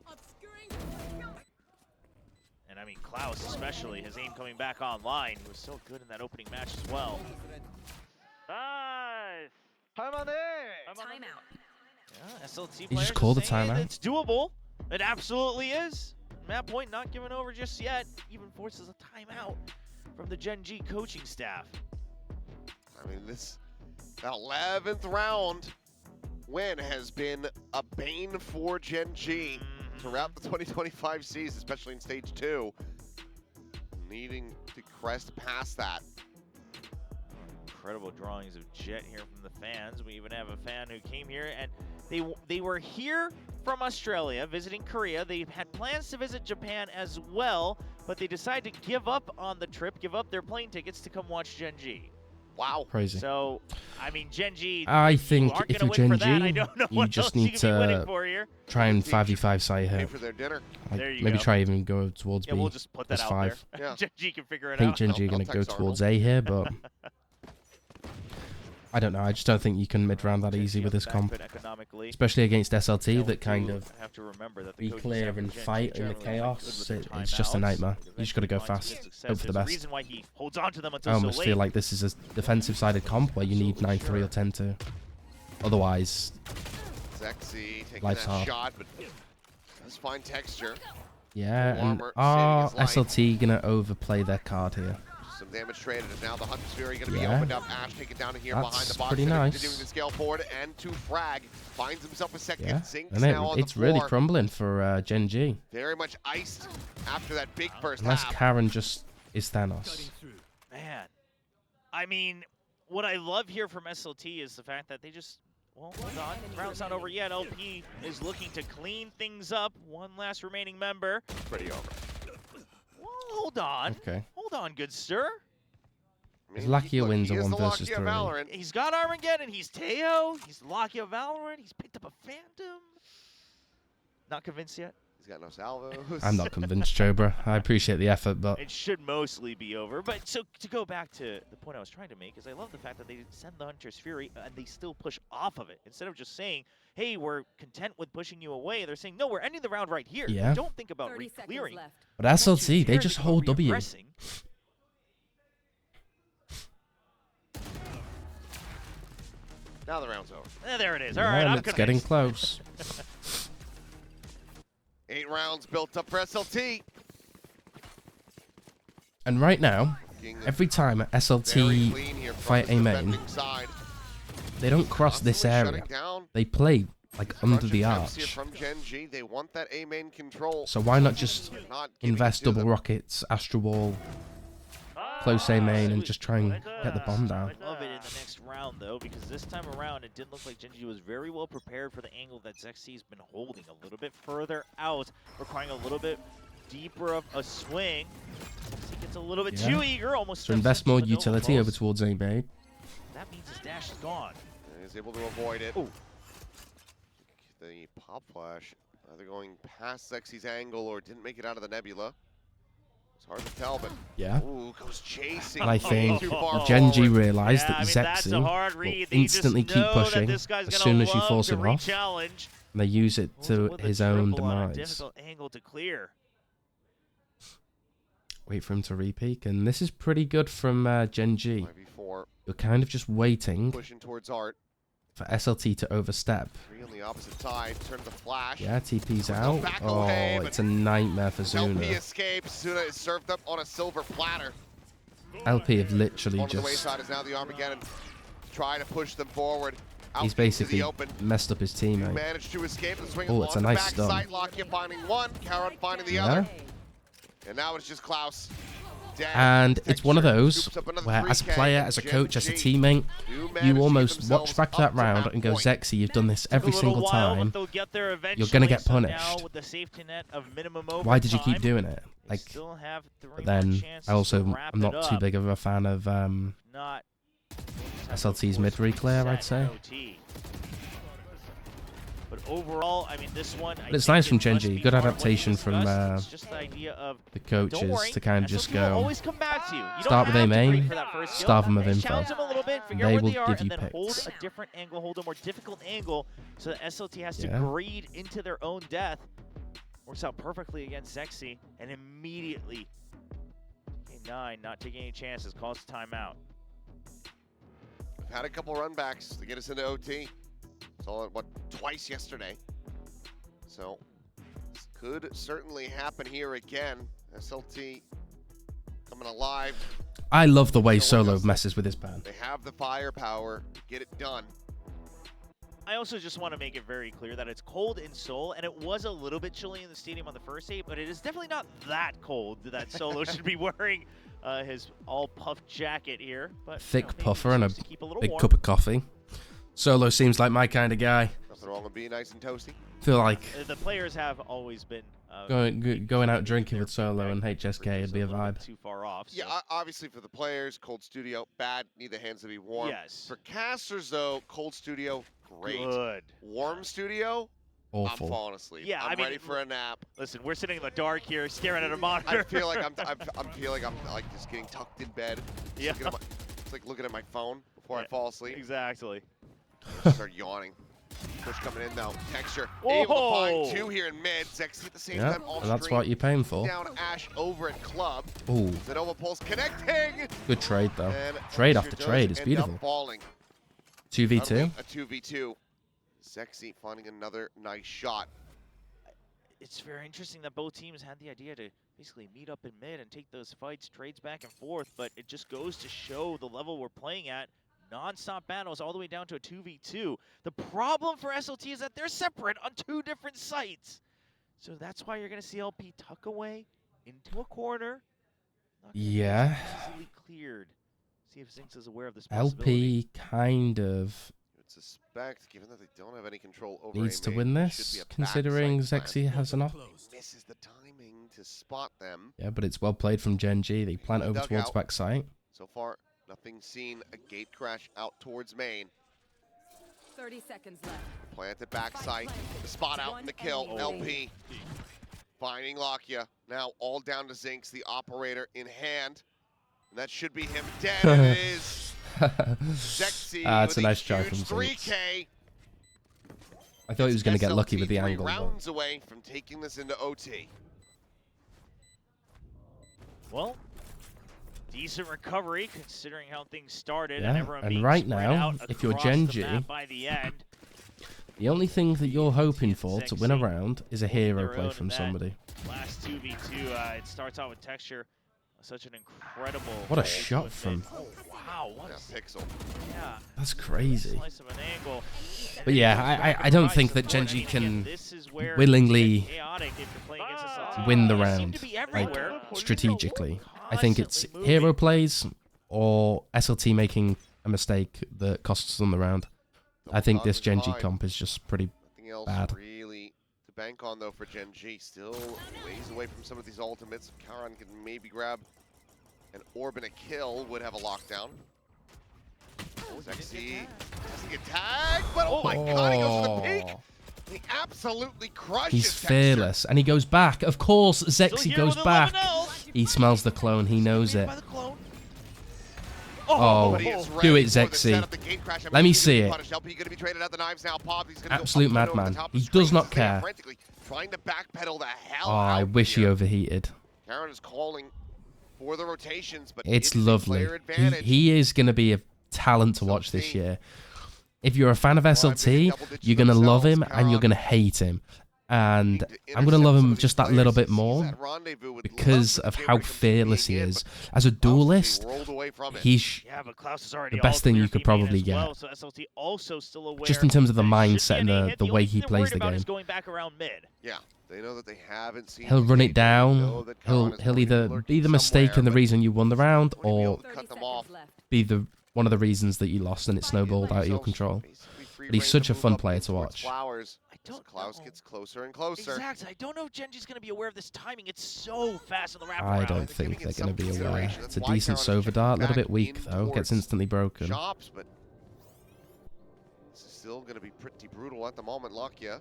[SPEAKER 3] And I mean, Klaus especially, his aim coming back online. He was so good in that opening match as well. Nice!
[SPEAKER 6] Time on there!
[SPEAKER 4] Timeout.
[SPEAKER 3] Yeah, SLT
[SPEAKER 1] You just called the timeout?
[SPEAKER 3] It's doable. It absolutely is. Map point not giving over just yet. Even forces a timeout from the Gen.G coaching staff.
[SPEAKER 2] I mean, that 11th round win has been a bane for Gen.G throughout the 2025 season, especially in Stage 2. Needing to crest past that.
[SPEAKER 3] Incredible drawings of Jet here from the fans. We even have a fan who came here, and they were here from Australia, visiting Korea. They had plans to visit Japan as well, but they decided to give up on the trip, give up their plane tickets to come watch Gen.G.
[SPEAKER 2] Wow.
[SPEAKER 1] Crazy.
[SPEAKER 3] So, I mean, Gen.G,
[SPEAKER 1] I think if you're Gen.G,
[SPEAKER 3] you
[SPEAKER 1] just need to try and 5v5 side here.
[SPEAKER 2] For their dinner.
[SPEAKER 1] Maybe try even go towards B.
[SPEAKER 3] We'll just put that out
[SPEAKER 1] 5.
[SPEAKER 3] there. Yeah. Gen.G can figure it
[SPEAKER 1] out.
[SPEAKER 3] out.
[SPEAKER 1] I think Gen.G are going to go towards A here, but I don't know. I just don't think you can mid-round that easy with this comp. Especially against SLT that kind of be clear and fight in the chaos. It's just a nightmare. You just got to go fast. Hope for the best. I almost feel like this is a defensive-sided comp where you need 9-3 or 10-2. Otherwise, life's hard.
[SPEAKER 2] Let's find texture.
[SPEAKER 1] Yeah, and are SLT going to overplay their card here?
[SPEAKER 2] Some damage traded, and now the Hunter's Fury going to be opened up. Ash taken down here behind the box.
[SPEAKER 1] Pretty nice.
[SPEAKER 2] Continuing to scale forward and to frag. Finds himself a second. Zinx
[SPEAKER 1] and
[SPEAKER 2] now on
[SPEAKER 1] it's
[SPEAKER 2] the floor.
[SPEAKER 1] Really crumbling for Gen.G.
[SPEAKER 2] Very much iced after that big first
[SPEAKER 1] Unless
[SPEAKER 2] half.
[SPEAKER 1] Karen just is Thanos.
[SPEAKER 3] Man, I mean, what I love here from SLT is the fact that they just, well, hold on. Round's not over yet. LP is looking to clean things up. One last remaining member.
[SPEAKER 2] Pretty over.
[SPEAKER 3] Well, hold on.
[SPEAKER 1] Okay.
[SPEAKER 3] Hold on, good sir.
[SPEAKER 1] His Lakia wins a 1 versus 3.
[SPEAKER 3] He's got Armageddon. He's Teo. He's Lakia Valorant. He's picked up a Phantom. Not convinced yet?
[SPEAKER 2] He's got no salvos.
[SPEAKER 1] I'm not convinced, Chobra. I appreciate the effort, but
[SPEAKER 3] it should mostly be over. But so to go back to the point I was trying to make is I love the fact that they send the Hunter's Fury and they still push off of it. Instead of just saying, hey, we're content with pushing you away, they're saying, no, we're ending the round right here.
[SPEAKER 1] Yeah.
[SPEAKER 3] Don't think about re-clearing.
[SPEAKER 1] But SLT, they just hold W.
[SPEAKER 2] Now the round's over.
[SPEAKER 3] There it is. All right, I'm
[SPEAKER 1] it's getting close.
[SPEAKER 2] 8 rounds built up for SLT.
[SPEAKER 1] And right now, every time SLT fight a main, they don't cross this area. They play like under the arch.
[SPEAKER 2] From Gen G. They want that A main control.
[SPEAKER 1] So why not just invest double rockets, Astro Wall, close A main, and just try and get the bomb down?
[SPEAKER 3] I love it in the next round, though, because this time around, it didn't look like Gen G was very well prepared for the angle that Zexy's been holding. A little bit further out, requiring a little bit deeper of a swing. Zexy gets a little bit too eager, almost.
[SPEAKER 1] So invest more utility over towards A main.
[SPEAKER 3] That means his dash is gone.
[SPEAKER 2] And he's able to avoid it.
[SPEAKER 3] Ooh.
[SPEAKER 2] The pop flash, either going past Zexy's angle or didn't make it out of the nebula. It's hard to tell, but ooh, goes chasing.
[SPEAKER 1] And I think Gen G realized that Zexy will instantly keep pushing as soon as you force him off, and they use it to his own demise.
[SPEAKER 3] Difficult angle to clear.
[SPEAKER 1] Wait for him to re-peak, and this is pretty good from Gen G. You're kind of just waiting
[SPEAKER 2] pushing towards Art
[SPEAKER 1] for SLT to overstep.
[SPEAKER 2] 3 on the opposite side, turn the flash.
[SPEAKER 1] Yeah, TP's out. Oh, it's a nightmare for Zuna.
[SPEAKER 2] LP escapes. Zuna is served up on a silver platter.
[SPEAKER 1] LP have literally
[SPEAKER 2] on
[SPEAKER 1] just...
[SPEAKER 2] the wayside is now the Armageddon. Try to push them forward.
[SPEAKER 1] He's basically messed up his teammate.
[SPEAKER 2] Managed to escape the swing.
[SPEAKER 1] Oh, it's a nice stun.
[SPEAKER 2] Lockyer finding one, Karon finding the other. And now it's just Klaus.
[SPEAKER 1] And it's one of those where, as a player, as a coach, as a teammate, you almost watch back that round and go, Zexy, you've done this every single time. You're going to get punished. Why did you keep doing it? Like, but then, I'm not too big of a fan of SLT's mid-reclear, I'd say.
[SPEAKER 3] But overall, I mean, this one...
[SPEAKER 1] But it's nice from Gen G. Good adaptation from the coaches to kind of just go, start with a main, starve them of info. They will give you picks.
[SPEAKER 3] Hold a different angle, hold a more difficult angle, so that SLT has to greed into their own death. Works out perfectly against Zexy, and immediately, K9 not taking any chances, calls timeout.
[SPEAKER 2] We've had a couple runbacks to get us into OT. Saw it, twice yesterday. So, this could certainly happen here again. SLT coming alive.
[SPEAKER 1] I love the way Solo messes with his ban.
[SPEAKER 2] They have the firepower to get it done.
[SPEAKER 3] I also just want to make it very clear that it's cold in Seoul, and it was a little bit chilly in the stadium on the first day, but it is definitely not that cold that Solo should be wearing his all-puff jacket here. But
[SPEAKER 1] thick puffer and a big cup of coffee. Solo seems like my kind of guy.
[SPEAKER 2] Nothing wrong with being nice and toasty.
[SPEAKER 1] Feel like
[SPEAKER 3] the players have always been
[SPEAKER 1] going out drinking with Solo and HSK would be a vibe.
[SPEAKER 3] Too far off. So.
[SPEAKER 2] Yeah, obviously for the players, cold studio bad. Need the hands to be warm.
[SPEAKER 3] Yes.
[SPEAKER 2] For casters though, cold studio great.
[SPEAKER 3] Good.
[SPEAKER 2] Warm studio.
[SPEAKER 1] Awful.
[SPEAKER 2] I'm falling asleep.
[SPEAKER 3] Yeah,
[SPEAKER 2] I'm ready for a nap.
[SPEAKER 3] Listen, we're sitting in the dark here, staring at a monitor.
[SPEAKER 2] I feel like I'm like just getting tucked in bed.
[SPEAKER 3] Yeah.
[SPEAKER 2] It's like looking at my phone before I fall asleep.
[SPEAKER 3] Exactly.
[SPEAKER 2] Start yawning. Push coming in though. Texture. Able to find 2 here in mid. Zexy at the same time off
[SPEAKER 1] that's what you're paying for.
[SPEAKER 2] Down Ash over at Club.
[SPEAKER 1] Ooh.
[SPEAKER 2] Zenova Pulse connecting.
[SPEAKER 1] Good trade though. And trade after trade. It's beautiful. 2v2.
[SPEAKER 2] A 2v2. Zexy finding another nice shot.
[SPEAKER 3] It's very interesting that both teams had the idea to basically meet up in mid and take those fights, trades back and forth, but it just goes to show the level we're playing at. Non-stop battles all the way down to a 2v2. The problem for SLT is that they're separate on 2 different sites. So that's why you're going to see LP tuck away into a corner.
[SPEAKER 1] Yeah.
[SPEAKER 3] Easily cleared. See if Zinx is aware of this
[SPEAKER 1] LP kind of
[SPEAKER 2] suspect, given that they don't have any control over
[SPEAKER 1] needs to win this, considering Zexy has an off.
[SPEAKER 2] Misses the timing to spot them.
[SPEAKER 1] Yeah, but it's well played from Gen G. They plant over towards backside.
[SPEAKER 2] So far, nothing seen. A gate crash out towards main.
[SPEAKER 6] 30 seconds left.
[SPEAKER 2] Planted backside. The spot out in the kill. LP finding Lakia. Now all down to Zinx, the operator in hand. And that should be him dead. And it is Zexy
[SPEAKER 1] it's a nice try from
[SPEAKER 2] 3K.
[SPEAKER 1] I thought he was going to get lucky with the angle.
[SPEAKER 2] Rounds away from taking this into OT.
[SPEAKER 3] Well, decent recovery considering how things started.
[SPEAKER 1] Yeah, and right now, if you're Genji, the only thing that you're hoping for to win a round is a hero play from somebody.
[SPEAKER 3] Last 2v2, it starts out with Texture. Such an incredible.
[SPEAKER 1] What a shot from.
[SPEAKER 3] Oh, wow, what a
[SPEAKER 2] pixel.
[SPEAKER 3] Yeah.
[SPEAKER 1] That's crazy.
[SPEAKER 3] Slice of an angle.
[SPEAKER 1] But yeah, I don't think that Genji can willingly win the round, like, strategically. I think it's hero plays or SLT making a mistake that costs them the round. I think this Genji comp is just pretty bad.
[SPEAKER 2] Really to bank on though for Genji. Still ways away from some of these ultimates. Karan can maybe grab an orb and a kill. Would have a lockdown. Zexy doesn't get tagged, but oh my god, he goes for the peek. He absolutely crushes.
[SPEAKER 1] He's fearless, and he goes back. Of course, Zexy goes back. He smells the clone. He knows it. Oh, do it, Zexy. Let me see it. Absolute madman. He does not care. Oh, I wish he overheated.
[SPEAKER 2] Karan is calling for the rotations, but
[SPEAKER 1] it's lovely. He is going to be a talent to watch this year. If you're a fan of SLT, you're going to love him and you're going to hate him. And I'm going to love him just that little bit more because of how fearless he is. As a duelist, he's the best thing you could probably get. Just in terms of the mindset and the way he plays the game.
[SPEAKER 2] Yeah, they know that they haven't seen.
[SPEAKER 1] He'll run it down. He'll either be the mistake and the reason you won the round, or be one of the reasons that you lost and it snowballed out of your control. But he's such a fun player to watch.
[SPEAKER 2] Klaus gets closer and closer.
[SPEAKER 3] Exactly. I don't know if Genji's going to be aware of this timing. It's so fast in the wraparound.
[SPEAKER 1] I don't think they're going to be aware. It's a decent Sova dart, a little bit weak though. Gets instantly broken.
[SPEAKER 2] Chops, but this is still going to be pretty brutal at the moment. Lakia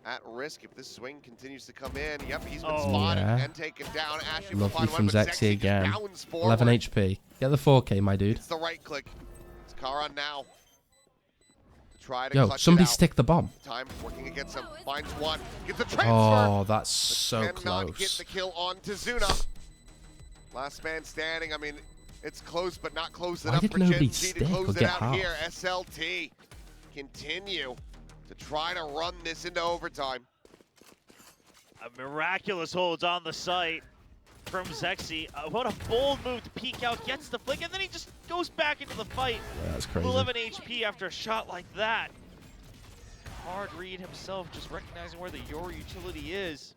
[SPEAKER 2] at risk if this swing continues to come in. Yep, he's been spotted and taken down.
[SPEAKER 1] Lovely from Zexy again. 11 HP. Get the 4K, my dude.
[SPEAKER 2] It's the right click. It's Karan now.
[SPEAKER 1] Yo, somebody stick the bomb.
[SPEAKER 2] Time working against him. Finds one. Gets the transfer.
[SPEAKER 1] Oh, that's so close.
[SPEAKER 2] Get the kill on to Zuna. Last man standing. I mean, it's close, but not close enough for Genji to close it out here. SLT continue to try to run this into overtime.
[SPEAKER 3] A miraculous holds on the site from Zexy. What a bold move to peek out, gets the flick, and then he just goes back into the fight.
[SPEAKER 1] Yeah, that's crazy.
[SPEAKER 3] 11 HP after a shot like that. Hard read himself, just recognizing where the Yoru utility is.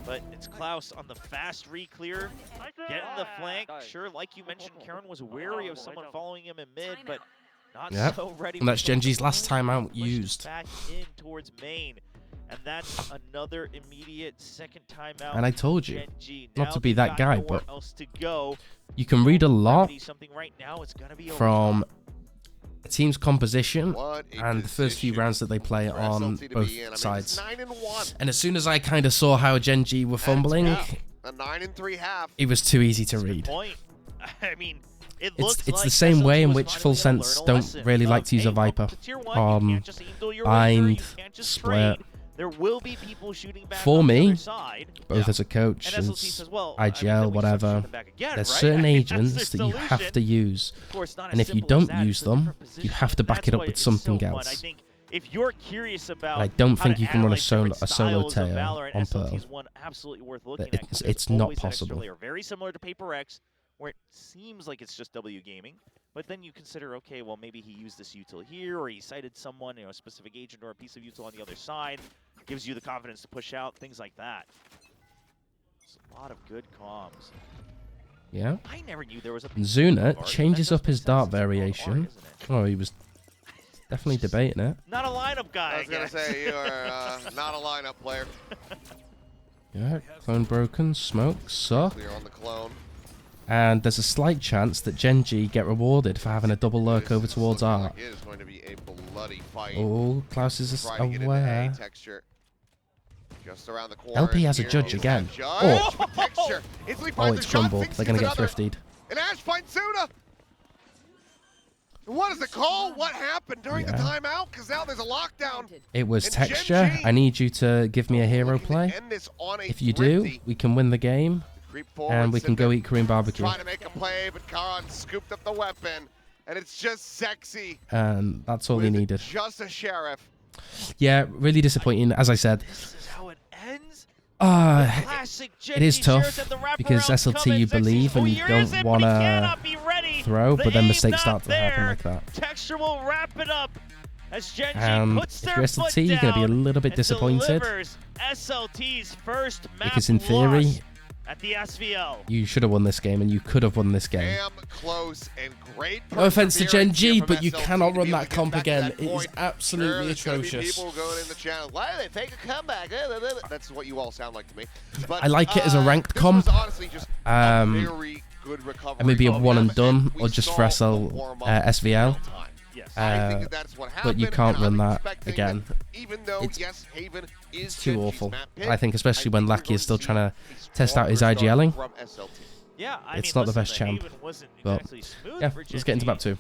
[SPEAKER 3] But it's Klaus on the fast re-clear, getting the flank. Sure, like you mentioned, Karan was wary of someone following him in mid, but not so ready.
[SPEAKER 1] And that's Genji's last time out used.
[SPEAKER 3] Back in towards main. And that's another immediate second time out.
[SPEAKER 1] And I told you not to be that guy, but
[SPEAKER 3] go.
[SPEAKER 1] You can read a lot from a team's composition and the first few rounds that they play on both sides. And as soon as I kind of saw how Genji were fumbling, it was too easy to read.
[SPEAKER 3] I mean,
[SPEAKER 1] it's the same way in which Full Sense don't really like to use a Viper. Bind, Split.
[SPEAKER 3] There will be people shooting back
[SPEAKER 1] for me,
[SPEAKER 3] both
[SPEAKER 1] as a coach, as IGL, whatever, there's certain agents that you have to use, and if you don't use them, you have to back it up with something else.
[SPEAKER 3] If you're curious about,
[SPEAKER 1] I don't think you can run a solo tail on Pearl. It's not possible.
[SPEAKER 3] Very similar to Paper X, where it seems like it's just W Gaming. But then you consider, okay, well, maybe he used this util here, or he cited someone, a specific agent or a piece of util on the other side. Gives you the confidence to push out, things like that. It's a lot of good comms.
[SPEAKER 1] Yeah.
[SPEAKER 3] I never knew there was a
[SPEAKER 1] Zuna changes up his dart variation. Oh, he was definitely debating it.
[SPEAKER 3] Not a lineup guy.
[SPEAKER 2] I was going to say, you are not a lineup player.
[SPEAKER 1] Yeah, clone broken, smoke, suck.
[SPEAKER 2] Clear on the clone.
[SPEAKER 1] And there's a slight chance that Genji get rewarded for having a double lurk over towards Art.
[SPEAKER 2] It is going to be a bloody fight.
[SPEAKER 1] Oh, Klaus is aware.
[SPEAKER 2] Just around the corner.
[SPEAKER 1] LP has a judge again. Oh, it's crumbled. They're going to get thrifted.
[SPEAKER 2] And Ash finds Suna. What is the call? What happened during the timeout? Because now there's a lockdown.
[SPEAKER 1] It was texture. I need you to give me a hero play. If you do, we can win the game. And we can go eat Korean barbecue.
[SPEAKER 2] Trying to make a play, but Karan scooped up the weapon. And it's just sexy.
[SPEAKER 1] And that's all he needed.
[SPEAKER 2] Just a sheriff.
[SPEAKER 1] Yeah, really disappointing. As I said,
[SPEAKER 3] This is how it ends.
[SPEAKER 1] It is tough because SLT you believe and you don't want to throw, but then mistakes start to happen like that.
[SPEAKER 3] Texture will wrap it up as Genji puts
[SPEAKER 1] if
[SPEAKER 3] their
[SPEAKER 1] you're
[SPEAKER 3] foot
[SPEAKER 1] SLT, you're going to be a little bit
[SPEAKER 3] and
[SPEAKER 1] disappointed
[SPEAKER 3] delivers SLT's first map
[SPEAKER 1] because in theory,
[SPEAKER 3] loss at the SVL.
[SPEAKER 1] you should have won this game and you could have won this game.
[SPEAKER 2] Damn close and great.
[SPEAKER 1] No offense to Genji, but you cannot run that comp again. It is absolutely atrocious.
[SPEAKER 2] People going in the channel. Why did they take a comeback? That's what you all sound like to me. But,
[SPEAKER 1] I like it as a ranked comp.
[SPEAKER 2] Just a very good recovery.
[SPEAKER 1] And maybe a one and done, or just for SVL.
[SPEAKER 2] I think what happened,
[SPEAKER 1] but you can't run that again.
[SPEAKER 2] Even though, yes, Haven is
[SPEAKER 1] it's too awful. I think especially when Lackey is still trying to test out his IGLing.
[SPEAKER 3] Yeah,
[SPEAKER 1] it's not the best champ. But yeah, let's get into map 2.